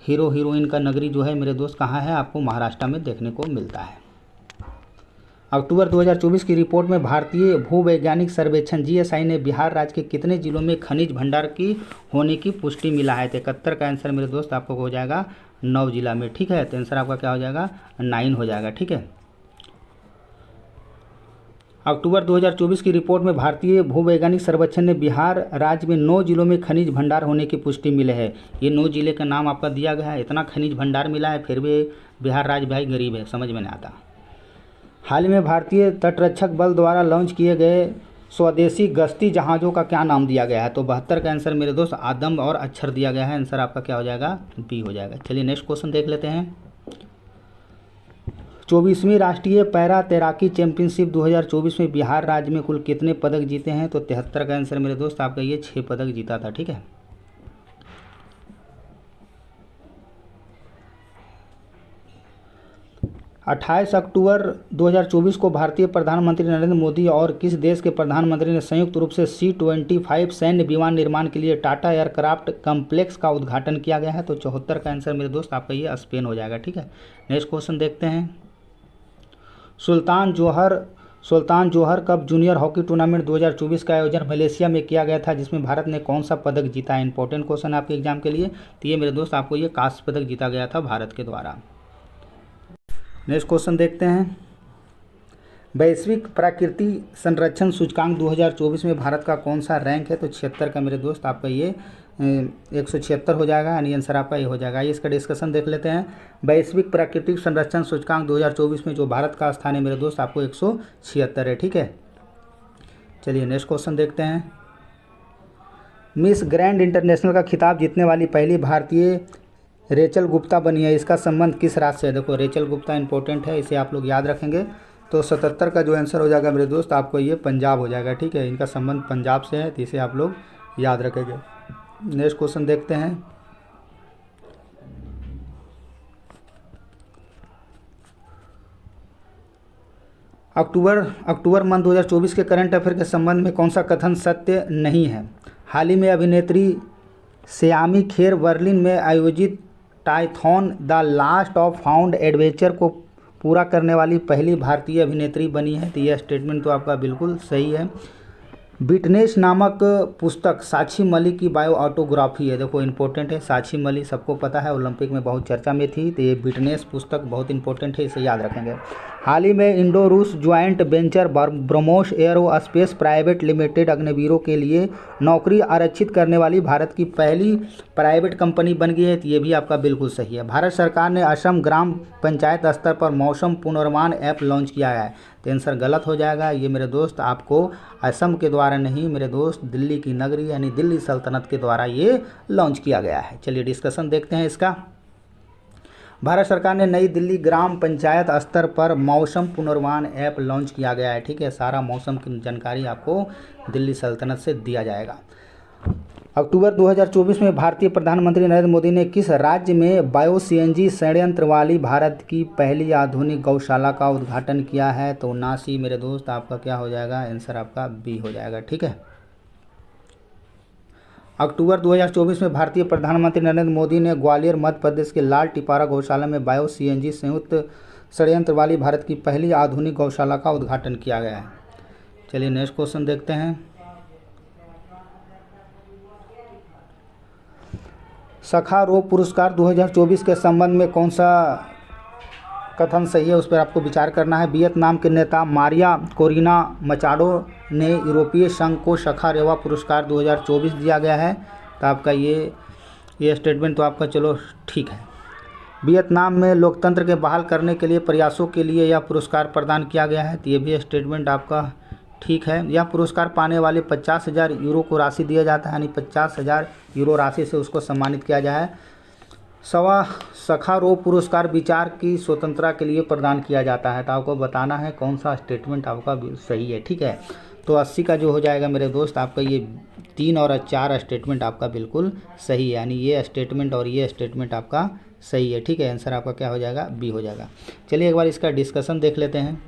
हीरो हीरोइन का नगरी जो है मेरे दोस्त कहाँ है? आपको महाराष्ट्र में देखने को मिलता है। अक्टूबर 2024 की रिपोर्ट में भारतीय भूवैज्ञानिक सर्वेक्षण GSI ने बिहार राज्य के कितने जिलों में खनिज भंडार की होने की पुष्टि मिला है? तो 71 का आंसर मेरे दोस्त आपको हो जाएगा 9 जिला में। ठीक है, तो आंसर आपका क्या हो जाएगा? 9 हो जाएगा। ठीक है, अक्टूबर 2024 की रिपोर्ट में भारतीय भूवैज्ञानिक सर्वेक्षण ने बिहार राज्य में 9 जिलों में खनिज भंडार होने की पुष्टि मिले है। ये 9 जिले का नाम आपका दिया गया है। इतना खनिज भंडार मिला है फिर भी बिहार राज्य भाई गरीब है, समझ में नहीं आता। हाल ही में भारतीय तटरक्षक बल द्वारा लॉन्च किए गए स्वदेशी गश्ती जहाज़ों का क्या नाम दिया गया है? तो 72 का आंसर मेरे दोस्त आदम और अक्षर दिया गया है। आंसर आपका क्या हो जाएगा? B हो जाएगा। चलिए नेक्स्ट क्वेश्चन देख लेते हैं। 24वीं राष्ट्रीय पैरा तैराकी चैंपियनशिप 2024 में बिहार राज्य में कुल कितने पदक जीते हैं? तो 73 का आंसर मेरे दोस्त आपका ये 6 पदक जीता था। ठीक है, 28 अक्टूबर 2024 को भारतीय प्रधानमंत्री नरेंद्र मोदी और किस देश के प्रधानमंत्री ने संयुक्त रूप से C-25 सैन्य विमान निर्माण के लिए टाटा एयरक्राफ्ट कम्प्लेक्स का उद्घाटन किया गया है? तो 74 का आंसर मेरे दोस्त आपका ये स्पेन हो जाएगा। ठीक है, नेक्स्ट क्वेश्चन देखते हैं। सुल्तान जोहर कप जूनियर हॉकी टूर्नामेंट 2024 का आयोजन मलेशिया में किया गया था जिसमें भारत ने कौन सा पदक जीता है? इंपॉर्टेंट क्वेश्चन आपके एग्जाम के लिए। तो ये मेरे दोस्त आपको ये कांस्य पदक जीता गया था भारत के द्वारा। नेक्स्ट क्वेश्चन देखते हैं। वैश्विक प्राकृति संरक्षण सूचकांक 2024 में भारत का कौन सा रैंक है? तो 76 का मेरे दोस्त आपका ये 176 हो जाएगा, यानी आंसर आपका ये हो जाएगा। ये इसका डिस्कशन देख लेते हैं। वैश्विक प्राकृतिक संरक्षण सूचकांक 2024 में जो भारत का स्थान है मेरे दोस्त आपको 176 है। ठीक है, चलिए नेक्स्ट क्वेश्चन देखते हैं। मिस ग्रैंड इंटरनेशनल का खिताब जीतने वाली पहली भारतीय रेचल गुप्ता बनी है। इसका संबंध किस राज्य से है? देखो रेचल गुप्ता इंपॉर्टेंट है, इसे आप लोग याद रखेंगे। तो 77 का जो आंसर हो जाएगा मेरे दोस्त आपको ये पंजाब हो जाएगा। ठीक है, इनका संबंध पंजाब से है, तो इसे आप लोग याद रखेंगे। नेक्स्ट क्वेश्चन देखते हैं। अक्टूबर मंथ 2024 के करंट अफेयर के संबंध में कौन सा कथन सत्य नहीं है? हाल ही में अभिनेत्री श्यामी खेर बर्लिन में आयोजित टाइथॉन the last of found adventure को पूरा करने वाली पहली भारतीय अभिनेत्री बनी है। तो यह स्टेटमेंट तो आपका बिल्कुल सही है। विटनेस नामक पुस्तक साक्षी मलिक की बायो ऑटोग्राफी है। देखो इंपॉर्टेंट है, साक्षी मलिक सबको पता है, ओलंपिक में बहुत चर्चा में थी। तो ये विटनेस पुस्तक बहुत इंपॉर्टेंट है, इसे याद रखेंगे। हाल ही में इंडो रूस joint venture BrahMos aerospace private limited अग्निवीरों के लिए नौकरी आरक्षित करने वाली भारत की पहली प्राइवेट कंपनी बन गई है। तो ये भी आपका बिल्कुल सही है। भारत सरकार ने असम ग्राम पंचायत स्तर पर मौसम पूर्वानुमान ऐप लॉन्च किया है। तो आंसर गलत हो जाएगा। ये मेरे दोस्त आपको असम के द्वारा नहीं मेरे दोस्त दिल्ली की नगरी यानी दिल्ली सल्तनत के द्वारा ये लॉन्च किया गया है। चलिए डिस्कशन देखते हैं इसका। भारत सरकार ने नई दिल्ली ग्राम पंचायत स्तर पर मौसम पूर्वानुमान ऐप लॉन्च किया गया है। ठीक है, सारा मौसम की जानकारी आपको दिल्ली सल्तनत से दिया जाएगा। अक्टूबर 2024 में भारतीय प्रधानमंत्री नरेंद्र मोदी ने किस राज्य में बायो सीएनजी संयंत्र वाली भारत की पहली आधुनिक गौशाला का उद्घाटन किया है? तो नासी मेरे दोस्त आपका क्या हो जाएगा? आंसर आपका बी हो जाएगा। ठीक है, अक्टूबर 2024 में भारतीय प्रधानमंत्री नरेंद्र मोदी ने ग्वालियर मध्य प्रदेश के लाल टिपारा गौशाला में बायो सीएनजी संयुक्त संयंत्र वाली भारत की पहली आधुनिक गौशाला का उद्घाटन किया गया है। चलिए नेक्स्ट क्वेश्चन देखते हैं। सखारोव पुरस्कार 2024 के संबंध में कौन सा कथन सही है, उस पर आपको विचार करना है। वियतनाम के नेता मारिया कोरिना मचाडो ने यूरोपीय संघ को सखारेवा पुरस्कार 2024 दिया गया है। तो आपका ये स्टेटमेंट तो आपका चलो ठीक है। वियतनाम में लोकतंत्र के बहाल करने के लिए प्रयासों के लिए यह पुरस्कार प्रदान किया गया है। तो ये भी स्टेटमेंट आपका ठीक है। यह पुरस्कार पाने वाले 50,000 यूरो को राशि दिया जाता है, यानी 50,000 यूरो राशि से उसको सम्मानित किया जाए। सखारोव पुरस्कार विचार की स्वतंत्रता के लिए प्रदान किया जाता है। तो आपको बताना है कौन सा स्टेटमेंट आपका सही है। ठीक है, तो 80 का जो हो जाएगा मेरे दोस्त आपका ये 3 और 4 स्टेटमेंट आपका बिल्कुल सही है, यानी ये स्टेटमेंट और ये स्टेटमेंट आपका सही है। ठीक है, आंसर आपका क्या हो जाएगा? बी हो जाएगा। चलिए एक बार इसका डिस्कशन देख लेते हैं।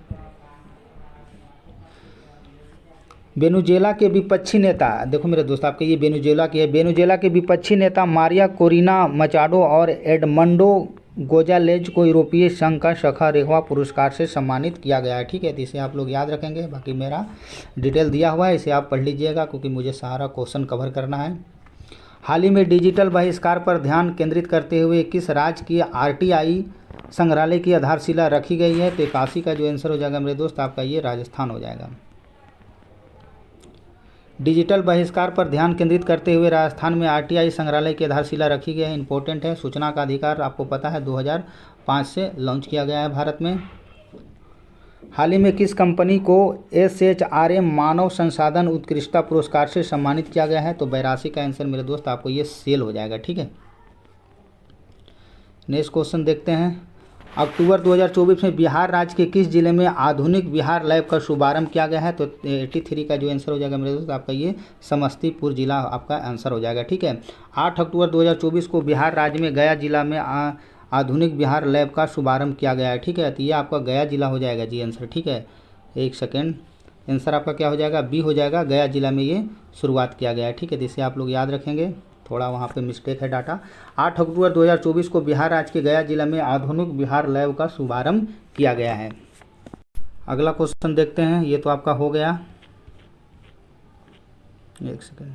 वेनेजुएला के विपक्षी नेता, देखो मेरे दोस्त आपके ये वेनेजुएला की है। वेनेजुएला के विपक्षी नेता मारिया कोरिना मचाडो और एडमंडो गोजालेज को यूरोपीय संघ का सखारेवा पुरस्कार से सम्मानित किया गया है। ठीक है, तो इसे आप लोग याद रखेंगे। बाकी मेरा डिटेल दिया हुआ है, इसे आप पढ़ लीजिएगा क्योंकि मुझे सारा क्वेश्चन कवर करना है। हाल ही में डिजिटल बहिष्कार पर ध्यान केंद्रित करते हुए किस राज्य की आरटीआई संग्रहालय की आधारशिला रखी गई है? तो 81 का जो आंसर हो जाएगा मेरे दोस्त आपका ये राजस्थान हो जाएगा। डिजिटल बहिष्कार पर ध्यान केंद्रित करते हुए राजस्थान में आरटीआई संग्रहालय की आधारशिला रखी गई है। इंपॉर्टेंट है। सूचना का अधिकार आपको पता है 2005 से लॉन्च किया गया है भारत में। हाल ही में किस कंपनी को SHRM मानव संसाधन उत्कृष्टता पुरस्कार से सम्मानित किया गया है? तो 82 का आंसर मेरे दोस्त आपको ये सेल हो जाएगा। ठीक है, नेक्स्ट क्वेश्चन देखते हैं। अक्टूबर 2024 में बिहार राज्य के किस जिले में आधुनिक बिहार लैब का शुभारंभ किया गया है? तो 83 का जो आंसर हो जाएगा मेरे दोस्त आपका ये समस्तीपुर जिला आपका आंसर हो जाएगा। ठीक है, 8 अक्टूबर 2024 को बिहार राज्य में गया जिला में आधुनिक बिहार लैब का शुभारंभ किया गया है। ठीक है, तो ये आपका गया जिला हो जाएगा जी आंसर। ठीक है, एक सेकेंड, आंसर आपका क्या हो जाएगा? बी हो जाएगा। गया जिला में ये शुरुआत किया गया है। ठीक है, तो इसे आप लोग याद रखेंगे, थोड़ा वहाँ पे मिस्टेक है डाटा। 8 अक्टूबर 2024 को बिहार राज्य के गया जिला में आधुनिक बिहार लैब का शुभारंभ किया गया है। अगला क्वेश्चन देखते हैं। ये तो आपका हो गया, एक सेकेंड।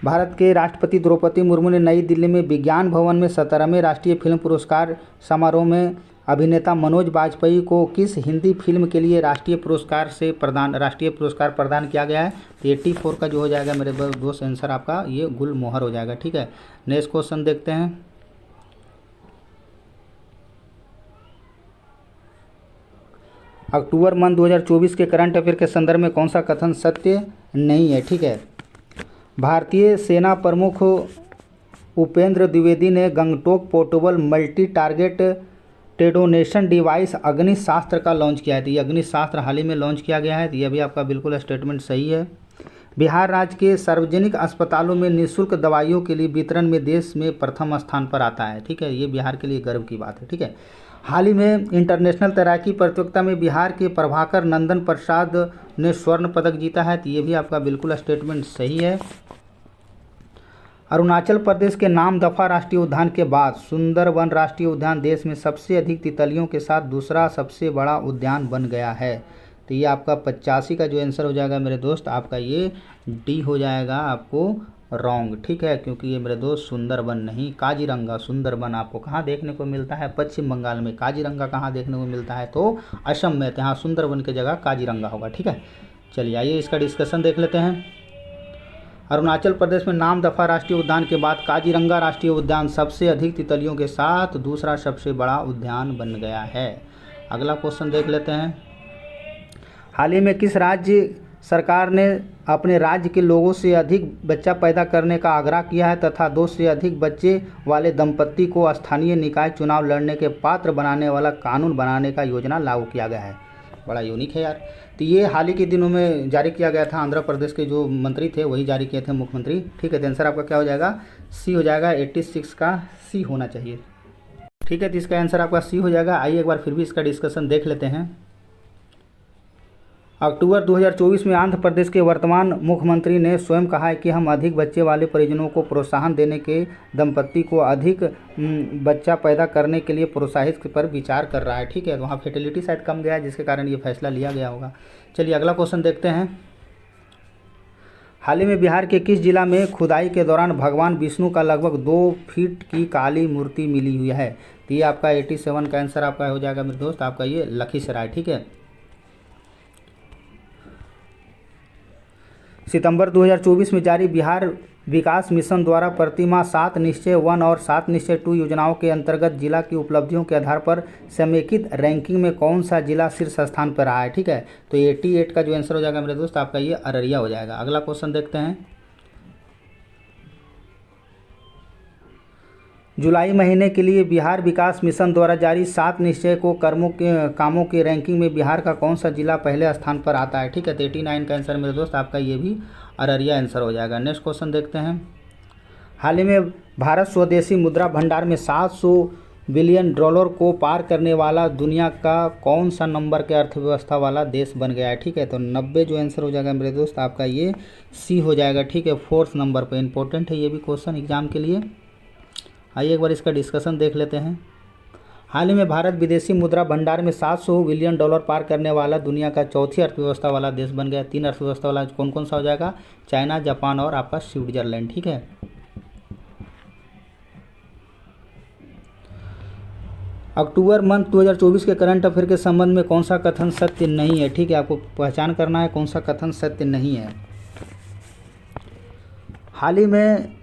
भारत के राष्ट्रपति द्रौपदी मुर्मू ने नई दिल्ली में विज्ञान भवन में 17वें राष्ट्रीय फिल्म पुरस्कार समारोह में अभिनेता मनोज बाजपेयी को किस हिंदी फिल्म के लिए राष्ट्रीय पुरस्कार प्रदान किया गया है? तो 84 का जो हो जाएगा मेरे दोस्त आंसर आपका ये गुलमोहर हो जाएगा। ठीक है, नेक्स्ट क्वेश्चन देखते हैं। अक्टूबर मंथ 2024 के करंट अफेयर के संदर्भ में कौन सा कथन सत्य नहीं है? ठीक है, भारतीय सेना प्रमुख उपेंद्र द्विवेदी ने Gangtok portable multi target detonation device Agnishastra का लॉन्च किया है। तो ये अग्निशास्त्र हाल ही में लॉन्च किया गया है। तो ये भी आपका बिल्कुल स्टेटमेंट सही है। बिहार राज्य के सार्वजनिक अस्पतालों में निःशुल्क दवाइयों के लिए वितरण में देश में प्रथम स्थान पर आता है। ठीक है, ये बिहार के लिए गर्व की बात है। ठीक है, हाल ही में इंटरनेशनल तैराकी प्रतियोगिता में बिहार के प्रभाकर नंदन प्रसाद ने स्वर्ण पदक जीता है। तो ये भी आपका बिल्कुल स्टेटमेंट सही है। अरुणाचल प्रदेश के नामदफा राष्ट्रीय उद्यान के बाद सुंदरवन राष्ट्रीय उद्यान देश में सबसे अधिक तितलियों के साथ दूसरा सबसे बड़ा उद्यान बन गया है। तो ये आपका 85 का जो आंसर हो जाएगा मेरे दोस्त आपका ये डी हो जाएगा आपको रॉन्ग, ठीक है, क्योंकि ये मेरे दोस्त सुंदरबन नहीं, काजीरंगा सुंदरबन आपको कहाँ देखने को मिलता है? पश्चिम बंगाल में। काजीरंगा कहाँ देखने को मिलता है? तो असम में। तो यहाँ सुंदरबन की जगह काजीरंगा होगा, ठीक है। चलिए आइए इसका डिस्कशन देख लेते हैं। अरुणाचल प्रदेश में नामदफा राष्ट्रीय उद्यान के बाद काजीरंगा राष्ट्रीय उद्यान सबसे अधिक तितलियों के साथ दूसरा सबसे बड़ा उद्यान बन गया है। अगला क्वेश्चन देख लेते हैं। हाल ही में किस राज्य सरकार ने अपने राज्य के लोगों से अधिक बच्चा पैदा करने का आग्रह किया है तथा 2 से अधिक बच्चे वाले दंपत्ति को स्थानीय निकाय चुनाव लड़ने के पात्र बनाने वाला कानून बनाने का योजना लागू किया गया है? बड़ा यूनिक है यार। तो ये हाल ही के दिनों में जारी किया गया था। आंध्र प्रदेश के जो मंत्री थे वही जारी किए थे, मुख्यमंत्री, ठीक है। तो आंसर आपका क्या हो जाएगा? सी हो जाएगा। 86 का सी होना चाहिए, ठीक है। तो इसका आंसर आपका सी हो जाएगा। आइए एक बार फिर भी इसका डिस्कशन देख लेते हैं। अक्टूबर 2024 में आंध्र प्रदेश के वर्तमान मुख्यमंत्री ने स्वयं कहा है कि हम अधिक बच्चे वाले परिजनों को प्रोत्साहन देने के दंपत्ति को अधिक बच्चा पैदा करने के लिए प्रोत्साहित पर विचार कर रहा है, ठीक है। तो वहाँ फर्टिलिटी शायद कम गया है जिसके कारण ये फैसला लिया गया होगा। चलिए अगला क्वेश्चन देखते हैं। हाल ही में बिहार के किस जिला में खुदाई के दौरान भगवान विष्णु का लगभग 2 फीट की काली मूर्ति मिली हुई है? तो ये आपका 87 का आंसर आपका हो जाएगा मेरे दोस्त, आपका ये लखीसराय, ठीक है। सितंबर 2024 में जारी बिहार विकास मिशन द्वारा प्रतिमाह 7 निश्चय 1 और 7 निश्चय 2 योजनाओं के अंतर्गत जिला की उपलब्धियों के आधार पर समेकित रैंकिंग में कौन सा जिला शीर्ष स्थान पर रहा है, ठीक है। तो 88 का जो आंसर हो जाएगा मेरे दोस्त आपका ये अररिया हो जाएगा। अगला क्वेश्चन देखते हैं। जुलाई महीने के लिए बिहार विकास मिशन द्वारा जारी 7 निश्चय को कामों के रैंकिंग में बिहार का कौन सा जिला पहले स्थान पर आता है, ठीक है। तो 89 का आंसर मेरे दोस्त आपका ये भी अररिया आंसर हो जाएगा। नेक्स्ट क्वेश्चन देखते हैं। हाल ही में भारत स्वदेशी मुद्रा भंडार में $700 बिलियन को पार करने वाला दुनिया का कौन सा नंबर के अर्थव्यवस्था वाला देश बन गया है, ठीक है। तो 90 जो आंसर हो जाएगा मेरे दोस्त आपका ये सी हो जाएगा, ठीक है। 4th नंबर पर। इंपॉर्टेंट है ये भी क्वेश्चन एग्जाम के लिए। आइए एक बार इसका डिस्कशन देख लेते हैं। हाल ही में भारत विदेशी मुद्रा भंडार में $700 बिलियन पार करने वाला दुनिया का चौथी अर्थव्यवस्था वाला देश बन गया। 3 अर्थव्यवस्था वाला कौन कौन सा हो जाएगा? चाइना, जापान और आपका स्विट्जरलैंड, ठीक है। अक्टूबर मंथ 2024 के करंट अफेयर के संबंध में कौन सा कथन सत्य नहीं है, ठीक है। आपको पहचान करना है कौन सा कथन सत्य नहीं है। हाल ही में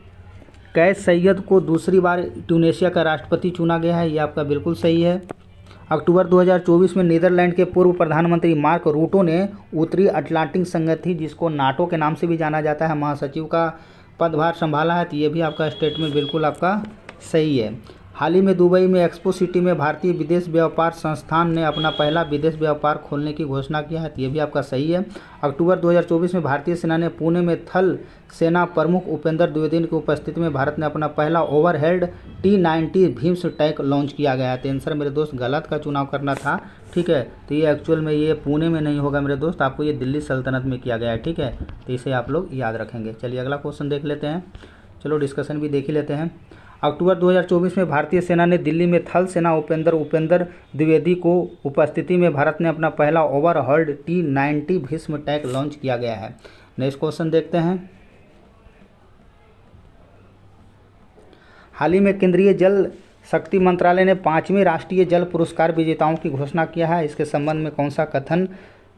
कैस सैयद को दूसरी बार ट्यूनीशिया का राष्ट्रपति चुना गया है, ये आपका बिल्कुल सही है। अक्टूबर 2024 में नीदरलैंड के पूर्व प्रधानमंत्री मार्क रूटो ने उत्तरी अटलांटिक संगठन जिसको नाटो के नाम से भी जाना जाता है महासचिव का पदभार संभाला है। तो ये भी आपका स्टेटमेंट बिल्कुल आपका सही है। हाल ही में दुबई में एक्सपो सिटी में भारतीय विदेश व्यापार संस्थान ने अपना पहला विदेश व्यापार खोलने की घोषणा किया है। तो ये भी आपका सही है। अक्टूबर 2024 में भारतीय सेना ने पुणे में थल सेना प्रमुख उपेंद्र द्विवेदी की उपस्थिति में भारत ने अपना पहला overhead T-90 Bheem's tank launch किया गया है। तो आंसर मेरे दोस्त गलत का चुनाव करना था, ठीक है। तो ये एक्चुअल में ये पुणे में नहीं होगा मेरे दोस्त, आपको ये दिल्ली सल्तनत में किया गया है, ठीक है। तो इसे आप लोग याद रखेंगे। चलिए अगला क्वेश्चन देख लेते हैं। चलो डिस्कशन भी देख ही लेते हैं। अक्टूबर 2024 में भारतीय सेना ने दिल्ली में थल सेना उपेंद्र द्विवेदी को उपस्थिति में भारत ने अपना पहला overhead T-90 Bhishma tank launch किया गया है। नेक्स्ट क्वेश्चन देखते हैं। हाल ही में केंद्रीय जल शक्ति मंत्रालय ने 5वें राष्ट्रीय जल पुरस्कार विजेताओं की घोषणा किया है। इसके संबंध में कौन सा कथन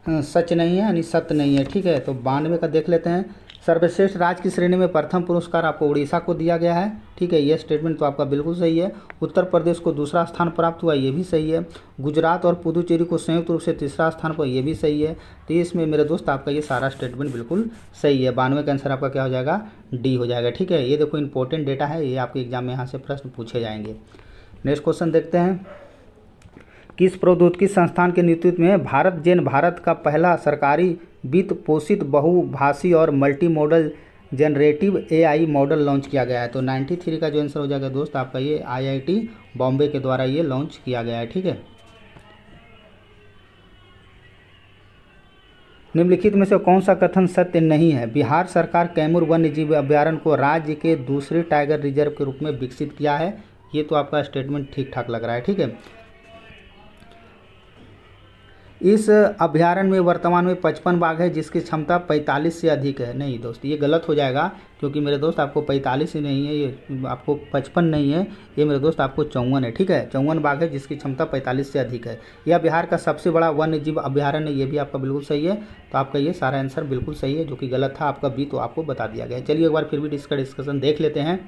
सच नहीं है यानी सत्य नहीं है, ठीक है। तो 92 का देख लेते हैं। सर्वश्रेष्ठ राज्य की श्रेणी में प्रथम पुरस्कार आपको उड़ीसा को दिया गया है, ठीक है। ये स्टेटमेंट तो आपका बिल्कुल सही है। उत्तर प्रदेश को दूसरा स्थान प्राप्त हुआ, ये भी सही है। गुजरात और पुदुचेरी को संयुक्त रूप से तीसरा स्थान पर, ये भी सही है। तो इसमें मेरे दोस्त आपका ये सारा स्टेटमेंट बिल्कुल सही है। 92 का आंसर आपका क्या हो जाएगा? डी हो जाएगा, ठीक है। ये देखो इंपॉर्टेंट डेटा है, ये आपके एग्जाम में यहाँ से प्रश्न पूछे जाएंगे। नेक्स्ट क्वेश्चन देखते हैं। किस प्रौद्योगिकी संस्थान के नेतृत्व में भारत का पहला सरकारी वित्त पोषित बहुभाषी और multi modal generative AI model launch किया गया है? तो 93 का जो आंसर हो जाएगा दोस्त आपका ये IIT बॉम्बे के द्वारा ये लॉन्च किया गया है, ठीक है। निम्नलिखित में से कौन सा कथन सत्य नहीं है? बिहार सरकार कैमूर वन्यजीव अभ्यारण्य को राज्य के दूसरे टाइगर रिजर्व के रूप में विकसित किया है। ये तो आपका स्टेटमेंट ठीक ठाक लग रहा है, ठीक है। इस अभ्यारण्य में वर्तमान में 55 बाघ है जिसकी क्षमता 45 से अधिक है। नहीं दोस्त, ये गलत हो जाएगा, क्योंकि मेरे दोस्त आपको 45 ही नहीं है, ये आपको 55 नहीं है, ये मेरे दोस्त आपको 54 है। ठीक है, 54 बाघ है जिसकी क्षमता 45 से अधिक है। यह बिहार का सबसे बड़ा वन्य जीव अभ्यारण्य, ये भी आपका बिल्कुल सही है। तो आपका ये सारा आंसर बिल्कुल सही है, जो कि गलत था आपका बी, तो आपको बता दिया गया है। चलिए एक बार फिर भी इसका डिस्कशन देख लेते हैं।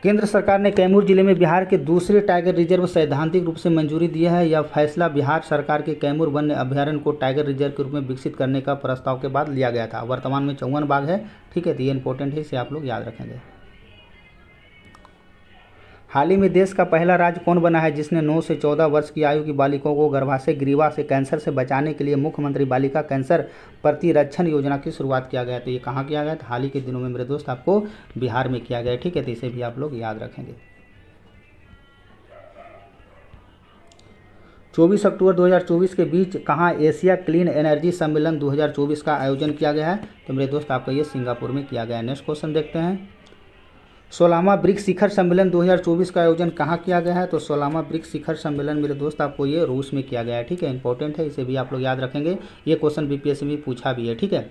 केंद्र सरकार ने कैमूर जिले में बिहार के दूसरे टाइगर रिजर्व सैद्धांतिक रूप से मंजूरी दी है। यह फैसला बिहार सरकार के कैमूर वन्य अभ्यारण्य को टाइगर रिजर्व के रूप में विकसित करने का प्रस्ताव के बाद लिया गया था। वर्तमान में 54 बाघ है। ठीक है, तो ये इंपॉर्टेंट है, इसे आप लोग याद रखेंगे। हाल ही में देश का पहला राज्य कौन बना है जिसने 9 से 14 वर्ष की आयु की बालिकाओं को गर्भाशय ग्रीवा से कैंसर से बचाने के लिए मुख्यमंत्री बालिका कैंसर प्रतिरक्षण योजना की शुरुआत किया गया? तो ये कहाँ किया गया था? हाल ही के दिनों में मेरे दोस्त आपको बिहार में किया गया। ठीक है, तो इसे भी आप लोग याद रखेंगे। 24 अक्टूबर 2024 के बीच कहाँ एशिया क्लीन एनर्जी सम्मेलन 2024 का आयोजन किया गया है? तो मेरे दोस्त आपका ये सिंगापुर में किया गया है। नेक्स्ट क्वेश्चन देखते हैं। 16वां ब्रिक्स शिखर सम्मेलन 2024 का आयोजन कहाँ किया गया है? तो 16वां ब्रिक्स शिखर सम्मेलन मेरे दोस्त आपको ये रूस में किया गया है। ठीक है, इंपॉर्टेंट है, इसे भी आप लोग याद रखेंगे। ये क्वेश्चन बीपीएससी में पूछा भी है। ठीक है,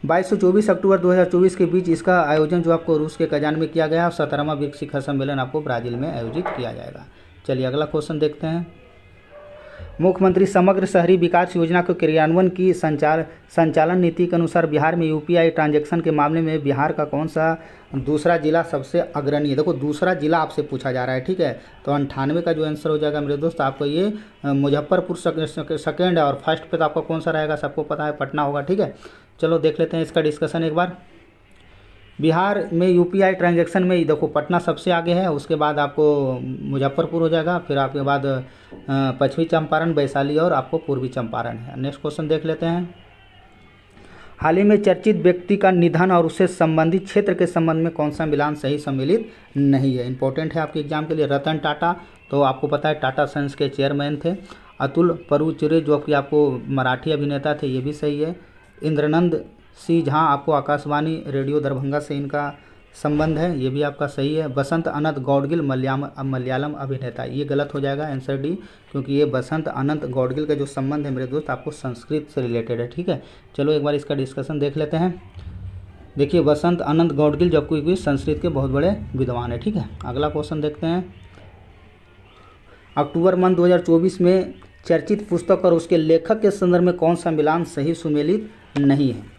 22 से 24 अक्टूबर 2024 के बीच इसका आयोजन जो आपको रूस के कजान में किया गया है। और 17वां ब्रिक्स शिखर सम्मेलन आपको ब्राज़ील में आयोजित किया जाएगा। चलिए अगला क्वेश्चन देखते हैं। मुख्यमंत्री समग्र शहरी विकास योजना के क्रियान्वयन की संचालन नीति के अनुसार बिहार में यूपीआई ट्रांजैक्शन के मामले में बिहार का कौन सा दूसरा जिला सबसे अग्रणी है? देखो, दूसरा जिला आपसे पूछा जा रहा है। ठीक है, तो 98 का जो आंसर हो जाएगा मेरे दोस्त आपको ये मुजफ्फरपुर सेकेंड है। और फर्स्ट पे तो आपका कौन सा रहेगा? सबको पता है, पटना होगा। ठीक है, चलो देख लेते हैं इसका डिस्कशन एक बार। बिहार में यूपीआई ट्रांजैक्शन में देखो पटना सबसे आगे है, उसके बाद आपको मुजफ्फरपुर हो जाएगा, फिर आपके बाद पश्चिमी चंपारण, वैशाली और आपको पूर्वी चंपारण है। नेक्स्ट क्वेश्चन देख लेते हैं। हाल ही में चर्चित व्यक्ति का निधन और उससे संबंधित क्षेत्र के संबंध में कौन सा मिलान सही सम्मिलित नहीं है? इंपॉर्टेंट है आपके एग्जाम के लिए। रतन टाटा, तो आपको पता है टाटा सन्स के चेयरमैन थे। अतुल परूचुरे जो कि आपको मराठी अभिनेता थे, ये भी सही है। इंद्रनंद सिंह झा आपको आकाशवाणी रेडियो दरभंगा से इनका संबंध है, ये भी आपका सही है। बसंत अनंत गौडगिल मलयालम अभिनेता, ये गलत हो जाएगा आंसर डी, क्योंकि ये बसंत अनंत गौडगिल का जो संबंध है मेरे दोस्त आपको संस्कृत से रिलेटेड है। ठीक है, चलो एक बार इसका डिस्कशन देख लेते हैं। देखिए, बसंत अनंत गौडगिल जब कोई संस्कृत के बहुत बड़े विद्वान है। ठीक है, अगला क्वेश्चन देखते हैं। अक्टूबर मंथ 2024 में चर्चित पुस्तक और उसके लेखक के संदर्भ में कौन सा मिलान सही सुमेलित नहीं है?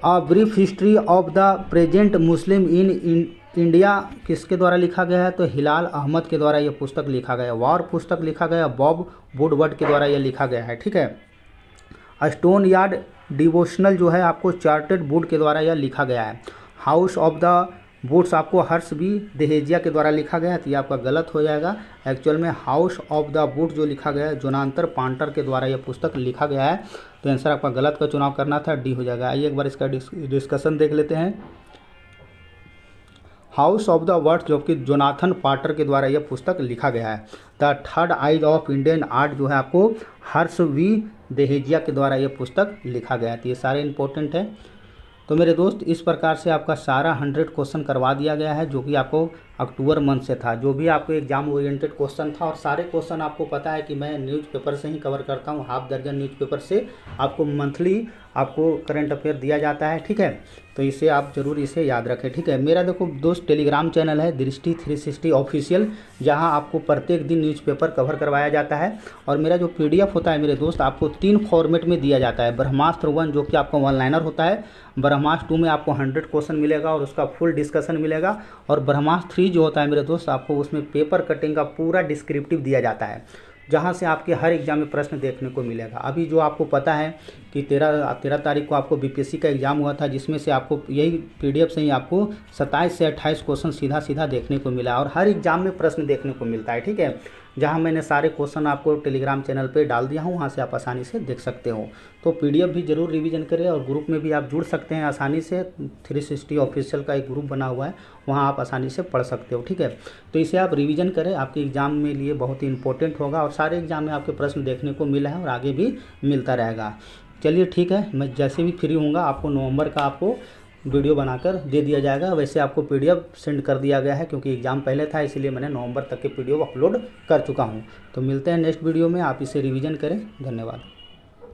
A brief history of the present Muslim in India किसके द्वारा लिखा गया है? तो हिलाल अहमद के द्वारा यह पुस्तक लिखा गया। वॉर पुस्तक लिखा गया बॉब वुडवर्ड के द्वारा यह लिखा गया है। ठीक है, स्टोन यार्ड डिवोशनल जो है आपको चार्टेड वुड के द्वारा यह लिखा गया है। हाउस ऑफ द वुड्स आपको हर्ष बी दहेजिया के द्वारा लिखा गया है, तो ये आपका गलत हो जाएगा। एक्चुअल में हाउस ऑफ द वुड जो लिखा गया है जोनाथन पांटर के द्वारा यह पुस्तक लिखा गया है, तो आंसर आपका गलत का चुनाव करना था, डी हो जाएगा। आइए एक बार इसका डिस्कशन देख लेते हैं। हाउस ऑफ द वर्ड्स जो कि जोनाथन पार्टर के द्वारा यह पुस्तक लिखा गया है। The third eyes of Indian art जो है आपको हर्ष वी दहेजिया के द्वारा यह पुस्तक लिखा गया है। तो ये सारे इंपॉर्टेंट है। तो मेरे दोस्त इस प्रकार से आपका सारा 100 क्वेश्चन करवा दिया गया है, जो कि आपको अक्टूबर मंथ से था, जो भी आपको एग्जाम ओरिएंटेड क्वेश्चन था। और सारे क्वेश्चन आपको पता है कि मैं न्यूज़पेपर से ही कवर करता हूँ। हाफ दर्जन न्यूज़पेपर से आपको मंथली आपको करंट अफेयर दिया जाता है। ठीक है, तो इसे आप ज़रूर इसे याद रखें। ठीक है, मेरा देखो दोस्त टेलीग्राम चैनल है दृष्टि 360 ऑफिशियल, जहां आपको प्रत्येक दिन न्यूज़पेपर कवर करवाया जाता है। और मेरा जो PDF होता है मेरे दोस्त आपको 3 फॉर्मेट में दिया जाता है। ब्रह्मास्त्र 1 जो कि आपका वन लाइनर होता है, ब्रह्मास्त्र 2 में आपको 100 क्वेश्चन मिलेगा और उसका फुल डिस्कशन मिलेगा, और ब्रह्मास्त्र 3 जो होता है मेरे दोस्त आपको उसमें पेपर कटिंग का पूरा डिस्क्रिप्टिव दिया जाता है, जहाँ से आपके हर एग्जाम में प्रश्न देखने को मिलेगा। अभी जो आपको पता है कि 13 तारीख को आपको BPSC का एग्ज़ाम हुआ था, जिसमें से आपको यही PDF से ही आपको 27 से 28 क्वेश्चन सीधा देखने को मिला, और हर एग्जाम में प्रश्न देखने को मिलता है। ठीक है, जहां मैंने सारे क्वेश्चन आपको टेलीग्राम चैनल पे डाल दिया हूं, वहां से आप आसानी से देख सकते हो। तो PDF भी जरूर रिवीजन करें, और ग्रुप में भी आप जुड़ सकते हैं आसानी से। 360 ऑफिशियल का एक ग्रुप बना हुआ है, वहां आप आसानी से पढ़ सकते हो। ठीक है, तो इसे आप रिवीजन करें, आपके एग्जाम में लिए बहुत ही इंपॉर्टेंट होगा, और सारे एग्जाम में आपके प्रश्न देखने को मिला है और आगे भी मिलता रहेगा। चलिए ठीक है, मैं जैसे भी फ्री होऊंगा आपको नवंबर का आपको वीडियो बनाकर दे दिया जाएगा। वैसे आपको पीडीएफ सेंड कर दिया गया है क्योंकि एग्ज़ाम पहले था, इसीलिए मैंने नवंबर तक के पीडीएफ अपलोड कर चुका हूँ। तो मिलते हैं नेक्स्ट वीडियो में, आप इसे रिवीजन करें। धन्यवाद।